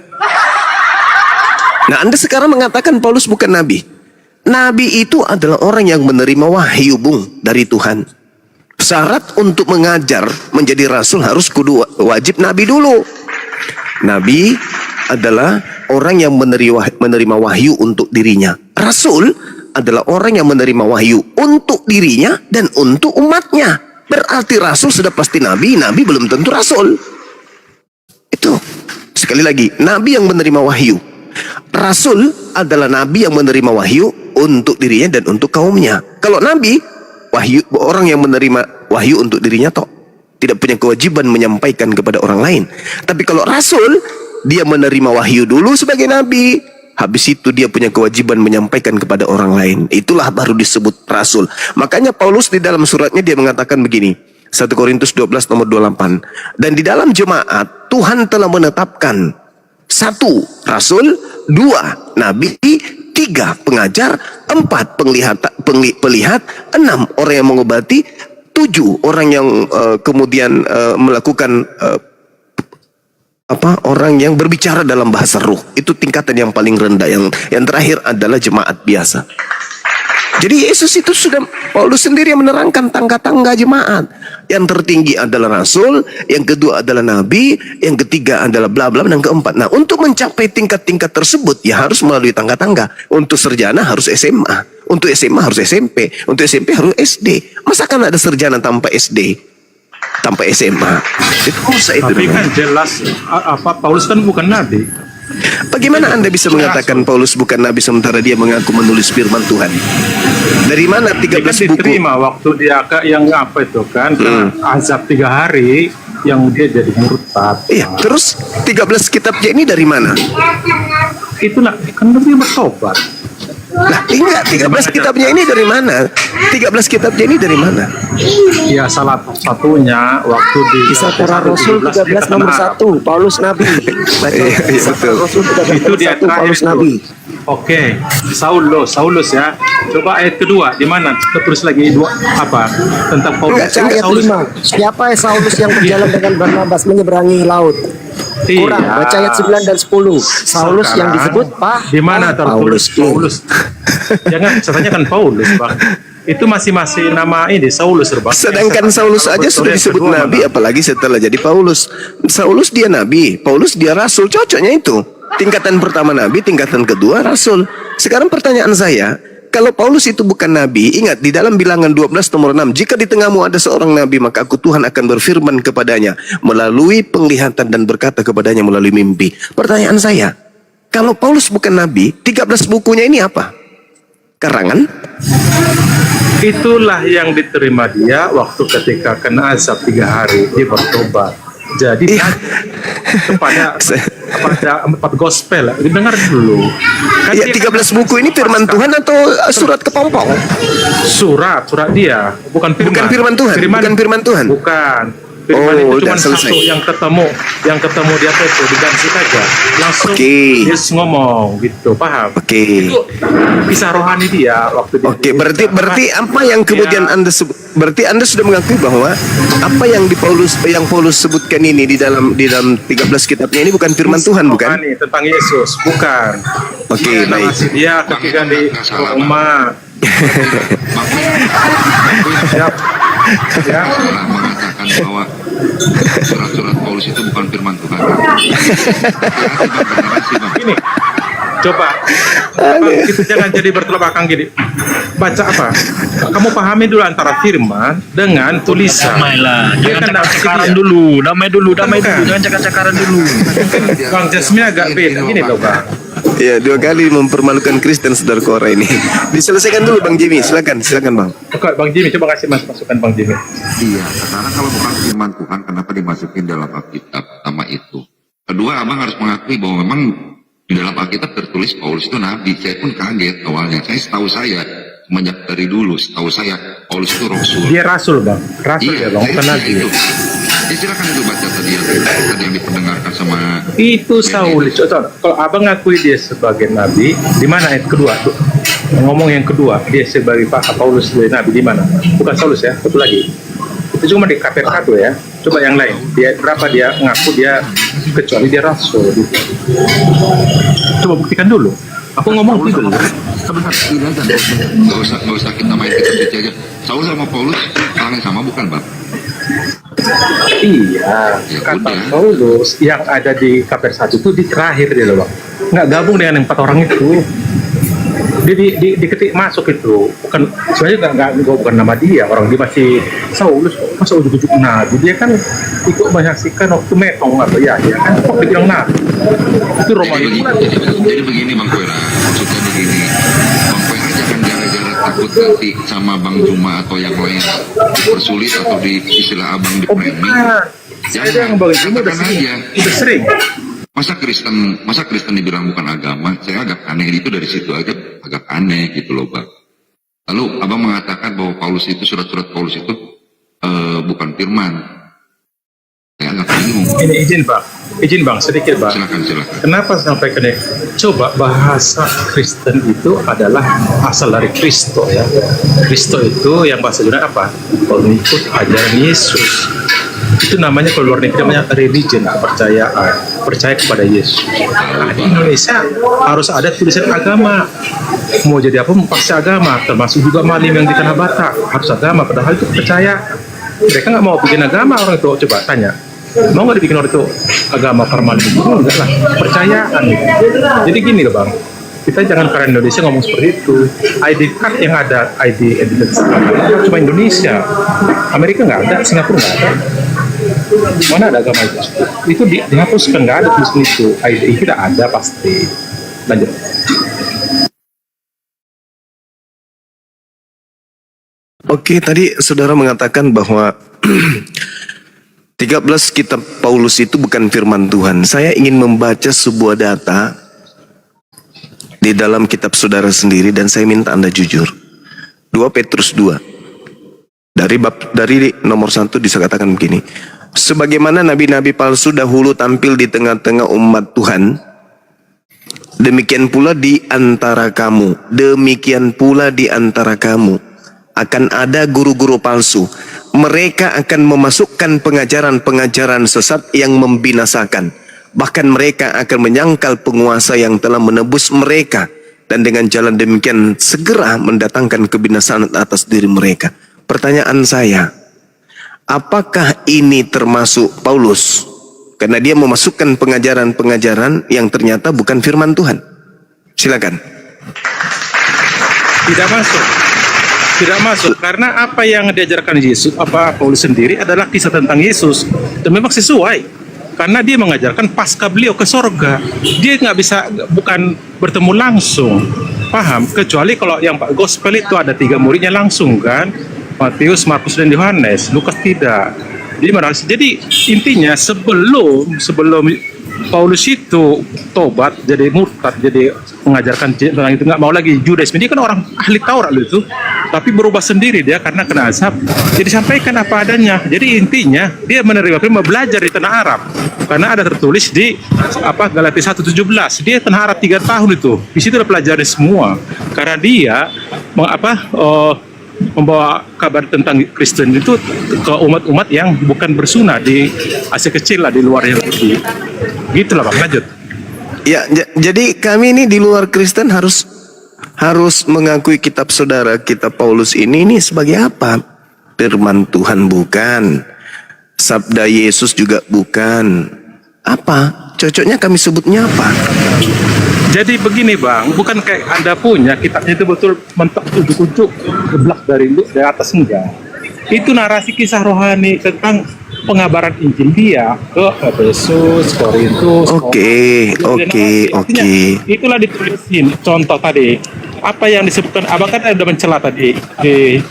Nah, Anda sekarang mengatakan Paulus bukan nabi. Nabi itu adalah orang yang menerima wahyu, Bung, dari Tuhan. Syarat untuk mengajar menjadi rasul harus kudu wajib nabi dulu. Nabi adalah orang yang menerima wahyu untuk dirinya. Rasul adalah orang yang menerima wahyu untuk dirinya dan untuk umatnya. Berarti rasul sudah pasti nabi, nabi belum tentu rasul. Itu. Sekali lagi, nabi yang menerima wahyu. Rasul adalah nabi yang menerima wahyu untuk dirinya dan untuk kaumnya. Kalau nabi, wahyu, orang yang menerima wahyu untuk dirinya toh, tidak punya kewajiban menyampaikan kepada orang lain. Tapi kalau rasul, dia menerima wahyu dulu sebagai nabi, habis itu dia punya kewajiban menyampaikan kepada orang lain. Itulah baru disebut rasul. Makanya Paulus di dalam suratnya dia mengatakan begini, 1 Korintus 12 nomor 28. Dan di dalam jemaat Tuhan telah menetapkan 1 rasul, 2 nabi, 3 pengajar, 4 pelihat, 6 orang yang mengobati, 7 orang yang kemudian melakukan orang yang berbicara dalam bahasa ruh. Itu tingkatan yang paling rendah. Yang terakhir adalah jemaat biasa. Jadi Yesus itu sudah, Paulus sendiri yang menerangkan tangga-tangga jemaat. Yang tertinggi adalah rasul, yang kedua adalah nabi, yang ketiga adalah bla bla, dan keempat. Nah, untuk mencapai tingkat-tingkat tersebut ya harus melalui tangga-tangga. Untuk sarjana harus SMA, untuk SMA harus SMP, untuk SMP harus SD. Masa kan ada sarjana tanpa SD, tanpa SMA? Itu masa itu. Tapi kan jelas Paulus kan bukan nabi. Bagaimana Anda bisa mengatakan Paulus bukan nabi sementara dia mengaku menulis firman Tuhan? Dari mana 13 buku? Diterima waktu dia yang apa itu kan, azab 3 hari yang dia jadi murtad. Iya, terus 13 kitabnya ini dari mana? Itulah kan dia bertobat. Nah, enggak, 13 kitabnya ini dari mana? 13 kitabnya ini dari mana? Ya, salah satunya waktu di Kisah para Rasul 13 nomor 1, Paulus Nabi. Iya, betul. Rasul 13 itu nomor dia 1, Paulus Nabi. Oke, Saulus ya. Coba ayat kedua di mana? Kita tulis lagi apa? Tentang Paulus. Baca ayat 5. Siapa Saulus yang berjalan dengan Barnabas menyeberangi laut? Kurang, baca ayat 9 dan 10. Saulus yang disebut di mana tertulis Paulus? Jangan katanya kan Paulus, Bang. Itu masih nama ini Saulus, Bang. Sedangkan Saulus aja sudah disebut nabi, apalagi setelah jadi Paulus. Saulus dia nabi, Paulus dia rasul, cocoknya itu. Tingkatan pertama nabi, tingkatan kedua rasul. Sekarang pertanyaan saya, kalau Paulus itu bukan nabi, ingat di dalam Bilangan 12 nomor 6, jika di tengahmu ada seorang nabi, maka aku Tuhan akan berfirman kepadanya melalui penglihatan dan berkata kepadanya melalui mimpi. Pertanyaan saya, kalau Paulus bukan nabi, 13 bukunya ini apa? Karangan? Itulah yang diterima dia waktu ketika kena azab 3 hari, dia bertobat. Jadi kepada 4 gospel, dengar dulu. Kan ya, 13 buku ini firman Tuhan atau surat kepompong? Surat dia, bukan firman. Bukan firman Tuhan. Bukan firman Tuhan. Bukan. Firman itu cuma selesai. satu yang ketemu di apa itu, di Dansik aja. Langsung Yesus ngomong gitu, paham? Itu kisah rohani dia waktu dia. Berarti apa yang kemudian Anda sebut? Berarti Anda sudah mengakui bahwa apa yang Paulus sebutkan ini di dalam 13 kitabnya ini bukan firman Tuhan, bukan? Rohani tentang Yesus, bukan. Baik. Dia ketika di Roma. Siap. Ya. Mengatakan bahwa surat-surat Paulus itu bukan firman Tuhan. Ini, coba kita jangan jadi bertolak belakang gini. Baca apa? Kamu pahami dulu antara firman dengan tulisan. Damailah, Dia jangan kan cakar-cakaran dulu, damai dulu, jangan cakar-cakaran dulu. Bang Jasmine agak beda gini loh, Bang. Ya, 2 kali mempermalukan Kristen saudara Kora ini. Diselesaikan dulu Bang Jimmy, silakan Bang. Oke, Bang Jimmy, coba kasih masukan Bang Jimmy. Iya, karena kalau bukan firman Tuhan, kenapa dimasukin dalam Alkitab? Pertama itu. Kedua, abang harus mengakui bahwa memang di dalam Alkitab tertulis Paulus itu nabi. Saya pun kaget awalnya. Setahu saya semenjak dari dulu, setahu saya Paulus itu rasul. Dia rasul, Bang. Rasul ya, Bang, bukan nabi. Ya silakan itu baca tadi yang diperdengarkan sama itu Saulus. Kalau abang ngakui dia sebagai nabi, di mana ayat kedua tuh? ngomong yang kedua, dia sebagai Pak Paulus sebagai nabi di mana? Bukan Saulus ya, satu lagi. Itu cuma di KPR 1 ya. Coba yang lain. Dia berapa dia ngaku dia kecuali dia rasul. Gitu. Coba buktikan dulu. Aku ngomong dulu. Sebentar, ini aja. Nggak usah kita main kita aja. Saul sama Paulus orang yang sama bukan, Bang? Iya, Ya kata udah. Paulus yang ada di KPR 1 itu di terakhir dia loh, Bang. Nggak gabung dengan yang 4 orang itu. Dia diketik masuk itu, bukan sebenarnya nggak bukan nama dia, orang dia masih Saulus, masa ujuk-ujuk nabi, dia kan ikut menyaksikan waktu metong atau ya kan kok dibilang nabi itu Romawi. Jadi begini Bang Koira, maksudnya begini, Bang Koira jangan gara-gara takut nanti sama Bang Juma atau yang lain dipersulit atau di istilah abang di framing. Saya yang bagi Juma udah sering. Masa Kristen dibilang bukan agama, saya agak aneh itu dari situ aja agak aneh gitu loh Bang. Lalu abang mengatakan bahwa Paulus itu surat-surat Paulus itu bukan firman. Saya agak bingung. Ini izin bang, sedikit bang. Silakan. Kenapa sampai ke coba bahasa Kristen itu adalah asal dari Kristo ya. Kristo itu yang bahasa Yunani apa? Pengikut ajaran Yesus. Itu namanya kalau luar negeri namanya religion, kepercayaan, percaya kepada Yesus. Nah, di Indonesia harus ada tulisan agama. Mau jadi apa pasti agama, termasuk juga malim yang di Tanah Batak harus agama, padahal itu percaya. Mereka nggak mau bikin agama orang itu, coba tanya. Mau nggak dibikin orang itu agama formal itu? Enggak lah, percayaan. Jadi gini loh bang, kita jangan karena Indonesia ngomong seperti itu. ID card yang ada, ID identitas agama cuma Indonesia. Amerika nggak ada, Singapura nggak ada. Mana ada agama itu? Itu dihapuskan, nggak ada tulisan itu. ID tidak ada pasti. Lanjut. Oke, tadi saudara mengatakan bahwa 13 kitab Paulus itu bukan firman Tuhan. Saya ingin membaca sebuah data di dalam kitab saudara sendiri dan saya minta Anda jujur. 2 Petrus 2. Dari nomor 1 dikatakan begini. Sebagaimana nabi-nabi palsu dahulu tampil di tengah-tengah umat Tuhan, demikian pula di antara kamu akan ada guru-guru palsu. Mereka akan memasukkan pengajaran-pengajaran sesat yang membinasakan. Bahkan mereka akan menyangkal penguasa yang telah menebus mereka. Dan dengan jalan demikian segera mendatangkan kebinasaan atas diri mereka. Pertanyaan saya, apakah ini termasuk Paulus? Karena dia memasukkan pengajaran-pengajaran yang ternyata bukan firman Tuhan. Silakan. Tidak masuk karena apa yang diajarkan Yesus, apa Paulus sendiri adalah kisah tentang Yesus dan memang sesuai karena dia mengajarkan pasca beliau ke sorga. Dia nggak bisa bukan bertemu langsung, paham? Kecuali kalau yang gospel itu ada 3 muridnya langsung kan, Matius, Markus dan Yohanes. Lukas tidak. Jadi intinya sebelum Paulus itu tobat jadi murtad, jadi mengajarkan tentang itu, nggak mau lagi Judaisme. Dia kan orang ahli Taurat itu, tapi berubah sendiri dia karena kena azab. Jadi sampaikan apa adanya. Jadi intinya dia menerima firman, belajar di tanah Arab. Karena ada tertulis di Galatia 1:17. Dia tanah Arab 3 tahun itu. Di situ udah pelajari semua. Karena dia membawa kabar tentang Kristen itu ke umat-umat yang bukan bersunah di Asia kecil lah, di luar Yahudi. Gitulah Bang, lanjut. Ya, jadi kami ini di luar Kristen harus mengakui kitab saudara, kitab Paulus ini sebagai apa? Firman Tuhan bukan, sabda Yesus juga bukan. Apa? Cocoknya kami sebutnya apa? Jadi begini Bang, bukan kayak Anda punya kitabnya itu betul mentok ujuk-ujuk geblak dari atas, enggak. Itu narasi kisah rohani tentang pengabaran Injil dia ke Efesus, Korintus. Oke. Itulah ditulisin. Contoh tadi, apa yang disebutkan Abang kan ada mencela tadi di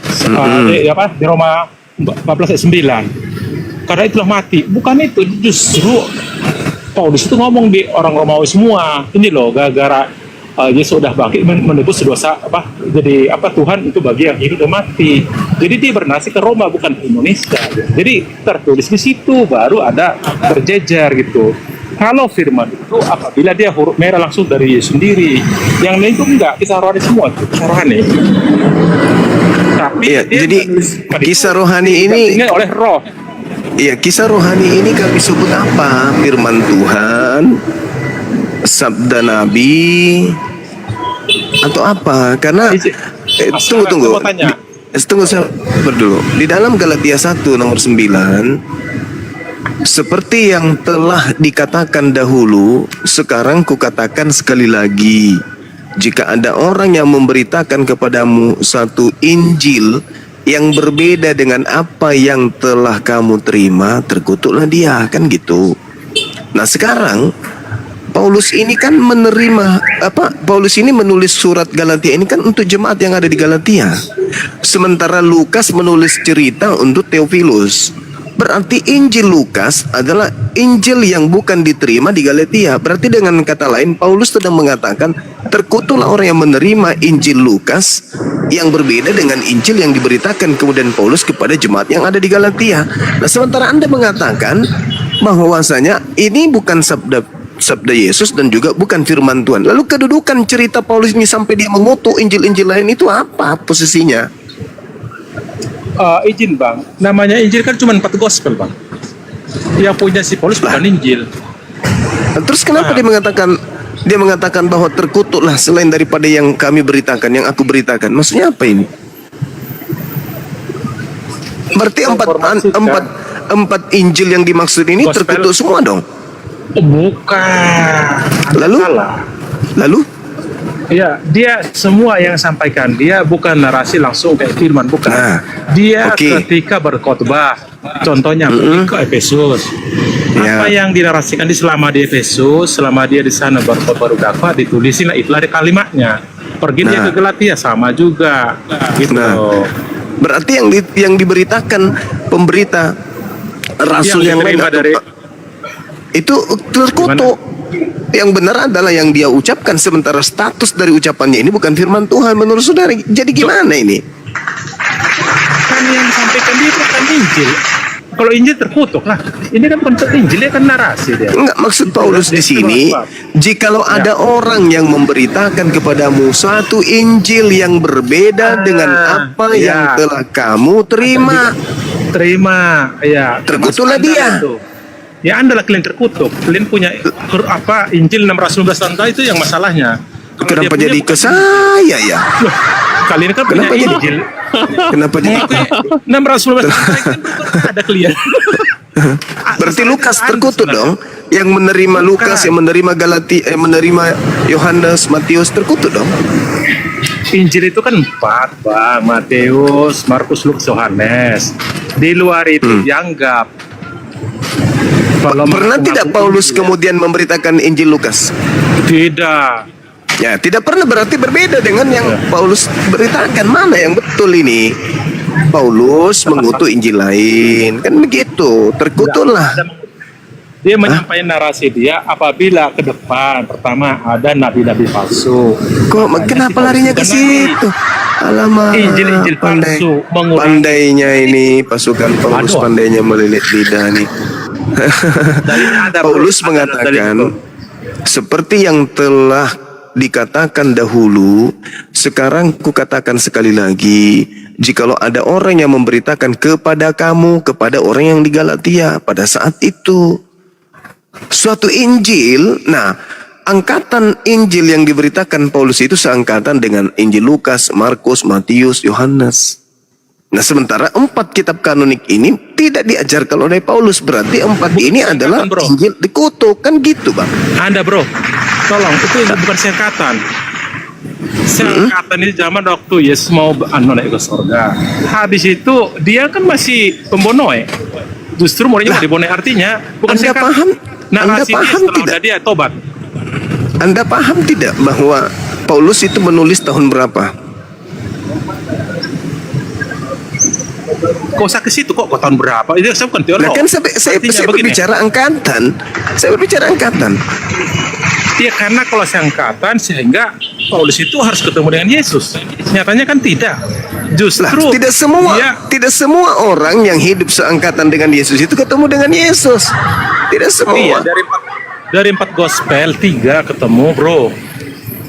Roma 14 ayat 9. Karena itulah mati. Bukan itu, justru Paulus itu ngomong di orang Romawi semua. Ini loh, gara-gara Yesus sudah bangkit menebus dosa Tuhan itu bagi yang hidup dan mati. Jadi dia bernasih ke Roma bukan ke Indonesia. Jadi tertulis di situ baru ada terjejer gitu. Kalau firman itu apabila dia huruf merah langsung dari Yesus sendiri, yang lain itu enggak, kisah rohani semua, kisah rohani. Tapi Iya, dia jadi kisah rohani ini oleh roh. Iya, kisah rohani ini kami sebut apa? Firman Tuhan, sabda Nabi, atau apa? Karena tunggu. Tunggu saya berdulu. Di dalam Galatia 1 nomor 9, seperti yang telah dikatakan dahulu, sekarang kukatakan sekali lagi, jika ada orang yang memberitakan kepadamu satu Injil yang berbeda dengan apa yang telah kamu terima, terkutuklah dia, kan gitu. Nah sekarang Paulus ini kan Paulus ini menulis surat Galatia ini kan untuk jemaat yang ada di Galatia. Sementara Lukas menulis cerita untuk Theophilus. Berarti Injil Lukas adalah Injil yang bukan diterima di Galatia. Berarti dengan kata lain Paulus sedang mengatakan terkutuklah orang yang menerima Injil Lukas yang berbeda dengan Injil yang diberitakan kemudian Paulus kepada jemaat yang ada di Galatia. Nah sementara Anda mengatakan bahwasanya ini bukan sabda Yesus dan juga bukan firman Tuhan. Lalu kedudukan cerita Paulus ini sampai dia mengutuk Injil-Injil lain itu apa posisinya? Izin bang, namanya Injil kan cuma 4 gospel bang. Yang punya si Paulus bukan Injil. Terus kenapa dia mengatakan bahwa terkutuklah selain daripada yang kami beritakan, yang aku beritakan? Maksudnya apa ini? Berarti empat Injil yang dimaksud ini gospel terkutuk semua dong? Bukan. Lalu? Ya, dia semua yang sampaikan dia bukan narasi langsung kayak firman, bukan. Dia ketika berkhotbah, contohnya ke Efesus. Apa yang dinarasikan selama di Efesus, selama dia di sana berkhotbah berdakwah, ditulisin itulah kalimatnya. Pergi dia ke Galatia sama juga, gitu. Berarti yang diberitakan pemberita rasul yang lain itu terkutuk. Yang benar adalah yang dia ucapkan, sementara status dari ucapannya ini bukan firman Tuhan menurut saudara. Jadi gimana ini? Kan yang disampaikan dia bukan Injil. Kalau Injil terkutuk lah. Ini kan bentuk Injil, dia kan narasi dia. Enggak, maksud Paulus di sini, jikalau ada orang yang memberitakan kepadamu suatu Injil yang berbeda dengan apa yang telah kamu terima, ya, terkutuklah dia. Ya Anda lah kalian terkutuk. Kalian punya Injil 619 tahun itu yang masalahnya. Kenapa jadi ke saya ya? Loh, kalian kan punya Injil. Kenapa jadi 619 tahun ada kalian? Berarti Lukas terkutuk dong. Yang menerima Lukas, yang menerima Galatia, yang menerima Yohanes, Matius terkutuk dong. Injil itu kan 4 bang, Matius, Markus, Lukas, Yohanes. Di luar itu dianggap. Pernah tidak Paulus kemudian memberitakan Injil Lukas? Tidak. Ya, tidak pernah, berarti berbeda dengan yang Paulus beritakan. Mana yang betul ini? Paulus mengutuk Injil lain. Kan begitu, terkutuklah. Dia menyampaikan narasi dia apabila ke depan pertama ada nabi-nabi palsu. Kenapa larinya ke situ? Alamak, Injil palsu. Pandainya ini pasukan Paulus, pandainya melilit lidah nih. Paulus mengatakan seperti yang telah dikatakan dahulu, sekarang kukatakan sekali lagi, jikalau ada orang yang memberitakan kepada kamu, kepada orang yang di Galatia pada saat itu suatu Injil. Nah, angkatan Injil yang diberitakan Paulus itu seangkatan dengan Injil Lukas, Markus, Matius, Yohanes. Nah sementara 4 kitab kanonik ini tidak diajarkan oleh Paulus. Berarti 4 ini adalah Injil dikutuk, kan gitu bang. Anda bro, tolong, itu bukan singkatan. Singkatan ini zaman waktu Yesus mau naik ke surga. Habis itu dia kan masih pembonoe. Justru muridnya mau dibonoe, artinya bukan Anda singkatan. paham? Narasi Anda paham dia tidak? Dia tobat. Anda paham tidak bahwa Paulus itu menulis tahun berapa? Kok usah ke situ kok tahun berapa? Itu saya bukan teolog. Nah kan saya berbicara angkatan. Saya berbicara angkatan. Iya, karena kalau seangkatan sehingga Paulus itu harus ketemu dengan Yesus. Nyatanya kan tidak. Justru tidak semua orang yang hidup seangkatan dengan Yesus itu ketemu dengan Yesus. Tidak semua. Iya, Dari 4 gospel 3 ketemu, bro.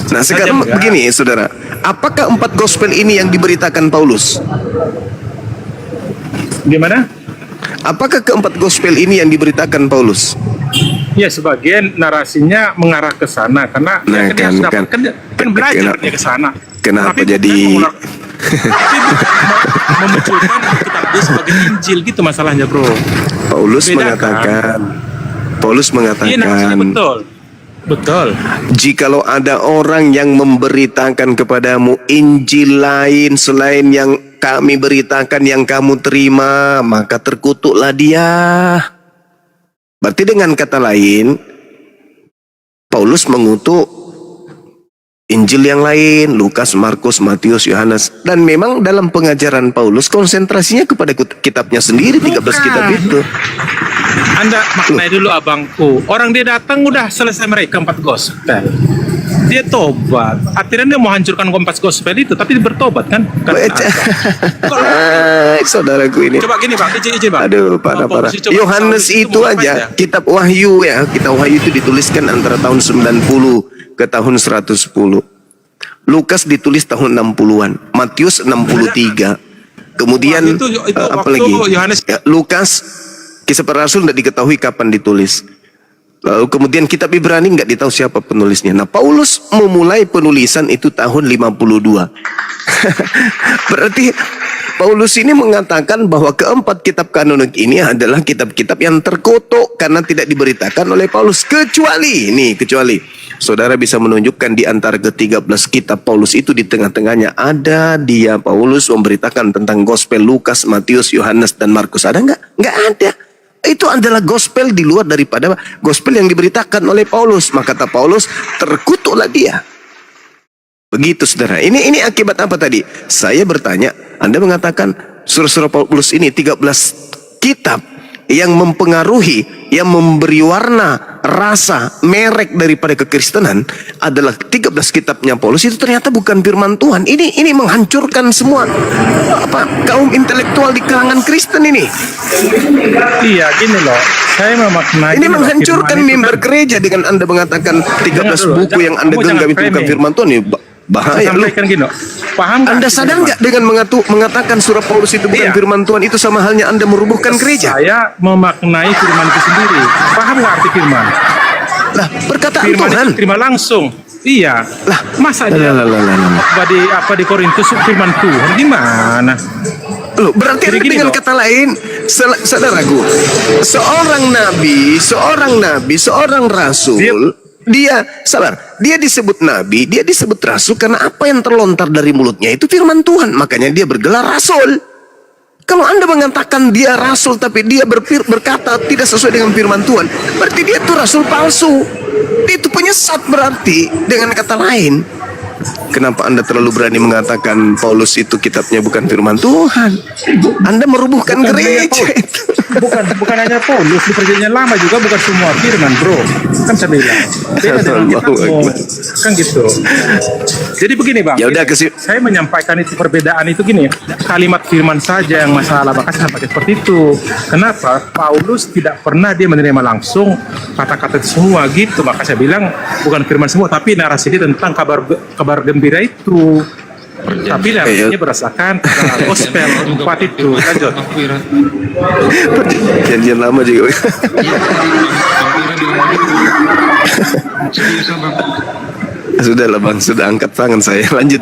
Nah sekarang Enggak. begini saudara, apakah 4 gospel ini yang diberitakan Paulus? Gimana? Apakah keempat gospel ini yang diberitakan Paulus? Ya sebagian narasinya mengarah ke sana karena Nah, dia harus dapat- kan belajar dia ke sana. Kenapa Tapi jadi- bukan tapi bukan memunculkan kitab dia sebagai Injil gitu masalahnya, bro. Paulus Bedakan. mengatakan, Paulus Iya, narasinya mengatakan, betul. Betul. jikalau ada orang yang memberitakan kepadamu Injil lain selain yang kami beritakan yang kamu terima, maka terkutuklah dia. Berarti dengan kata lain, Paulus mengutuk Injil yang lain, Lukas, Markus, Matius, Yohanes. Dan memang dalam pengajaran Paulus konsentrasinya kepada kitabnya sendiri, 13 kitab itu. Anda maknai dulu abangku. Orang dia datang udah selesai mereka 4 gospel. Dia tobat. Akhirnya dia mau hancurkan 4 gospel itu, tapi dia bertobat kan? Saudaraku ini. Coba gini bang, izin bang. Aduh, parah-parah. Yohanes itu aja, kitab Wahyu ya, kitab Wahyu itu dituliskan antara tahun 90 ke tahun 110. Lukas ditulis tahun 60-an, Matius 63. Kemudian Waktu itu apa waktu lagi? Yohanes- Ya, Lukas, Kisah Para Rasul tidak diketahui kapan ditulis. Lalu kemudian kitab Ibrani nggak ditahu siapa penulisnya. Nah, Paulus memulai penulisan itu tahun 52. Berarti Paulus ini mengatakan bahwa keempat kitab kanonik ini adalah kitab-kitab yang terkutuk karena tidak diberitakan oleh Paulus. Kecuali saudara bisa menunjukkan di antara ke-13 kitab Paulus itu di tengah-tengahnya ada dia Paulus memberitakan tentang gospel Lukas, Matius, Yohanes dan Markus. Ada nggak? Nggak ada. Itu adalah gospel di luar daripada gospel yang diberitakan oleh Paulus. Maka kata Paulus, terkutuklah dia. Begitu saudara. Ini akibat apa tadi? Saya bertanya, Anda mengatakan surah-surah Paulus ini 13 kitab yang mempengaruhi, yang memberi warna, rasa, merek daripada kekristenan adalah 13 kitabnya Paulus itu ternyata bukan firman Tuhan. Ini menghancurkan semua kaum intelektual di kalangan Kristen ini. Iya, gini loh. Saya memaknai Ini menghancurkan mimbar gereja dengan Anda mengatakan 13 buku yang Anda genggam itu bukan firman Tuhan. Ini bahaya loh. Sampaikan gini, paham nggak? Anda sadar nggak dengan mengatakan surah Paulus itu bukan firman Tuhan itu sama halnya Anda merubuhkan gereja? Saya memaknai firman itu sendiri. Paham nggak arti firman? Lah, perkataan Firman Tuhan. itu terima langsung. Iya. Lah, masa dia di Korintus firman Tuhan gimana? Loh, berarti Jadi gini dengan loh. kata lain, saudaraku, seorang nabi, seorang rasul, dia disebut nabi, dia disebut rasul karena apa yang terlontar dari mulutnya itu firman Tuhan, makanya dia bergelar rasul. Kalau Anda mengatakan dia rasul tapi dia berkata tidak sesuai dengan firman Tuhan, berarti dia itu rasul palsu. Dia itu penyesat berarti, dengan kata lain. Kenapa Anda terlalu berani mengatakan Paulus itu kitabnya bukan firman Tuhan? Anda merubuhkan gereja itu. Bukan hanya Paulus, di perjanjian lama juga bukan semua firman, bro. Kan saya bilang. Beda dengan kitabmu. Kan gitu. Jadi begini, Bang. Ya udah, saya menyampaikan itu perbedaan itu gini. Kalimat firman saja yang masalah, maka saya sampaikan seperti itu. Kenapa? Paulus tidak pernah dia menerima langsung kata-kata itu semua gitu. Maka saya bilang bukan firman semua, tapi narasi dia tentang kabar gembira itu. Tapi narasinya berdasarkan gospel 4 itu. Lanjut. Perjanjian lama juga. Sudah lah bang, sudah angkat tangan saya. Lanjut.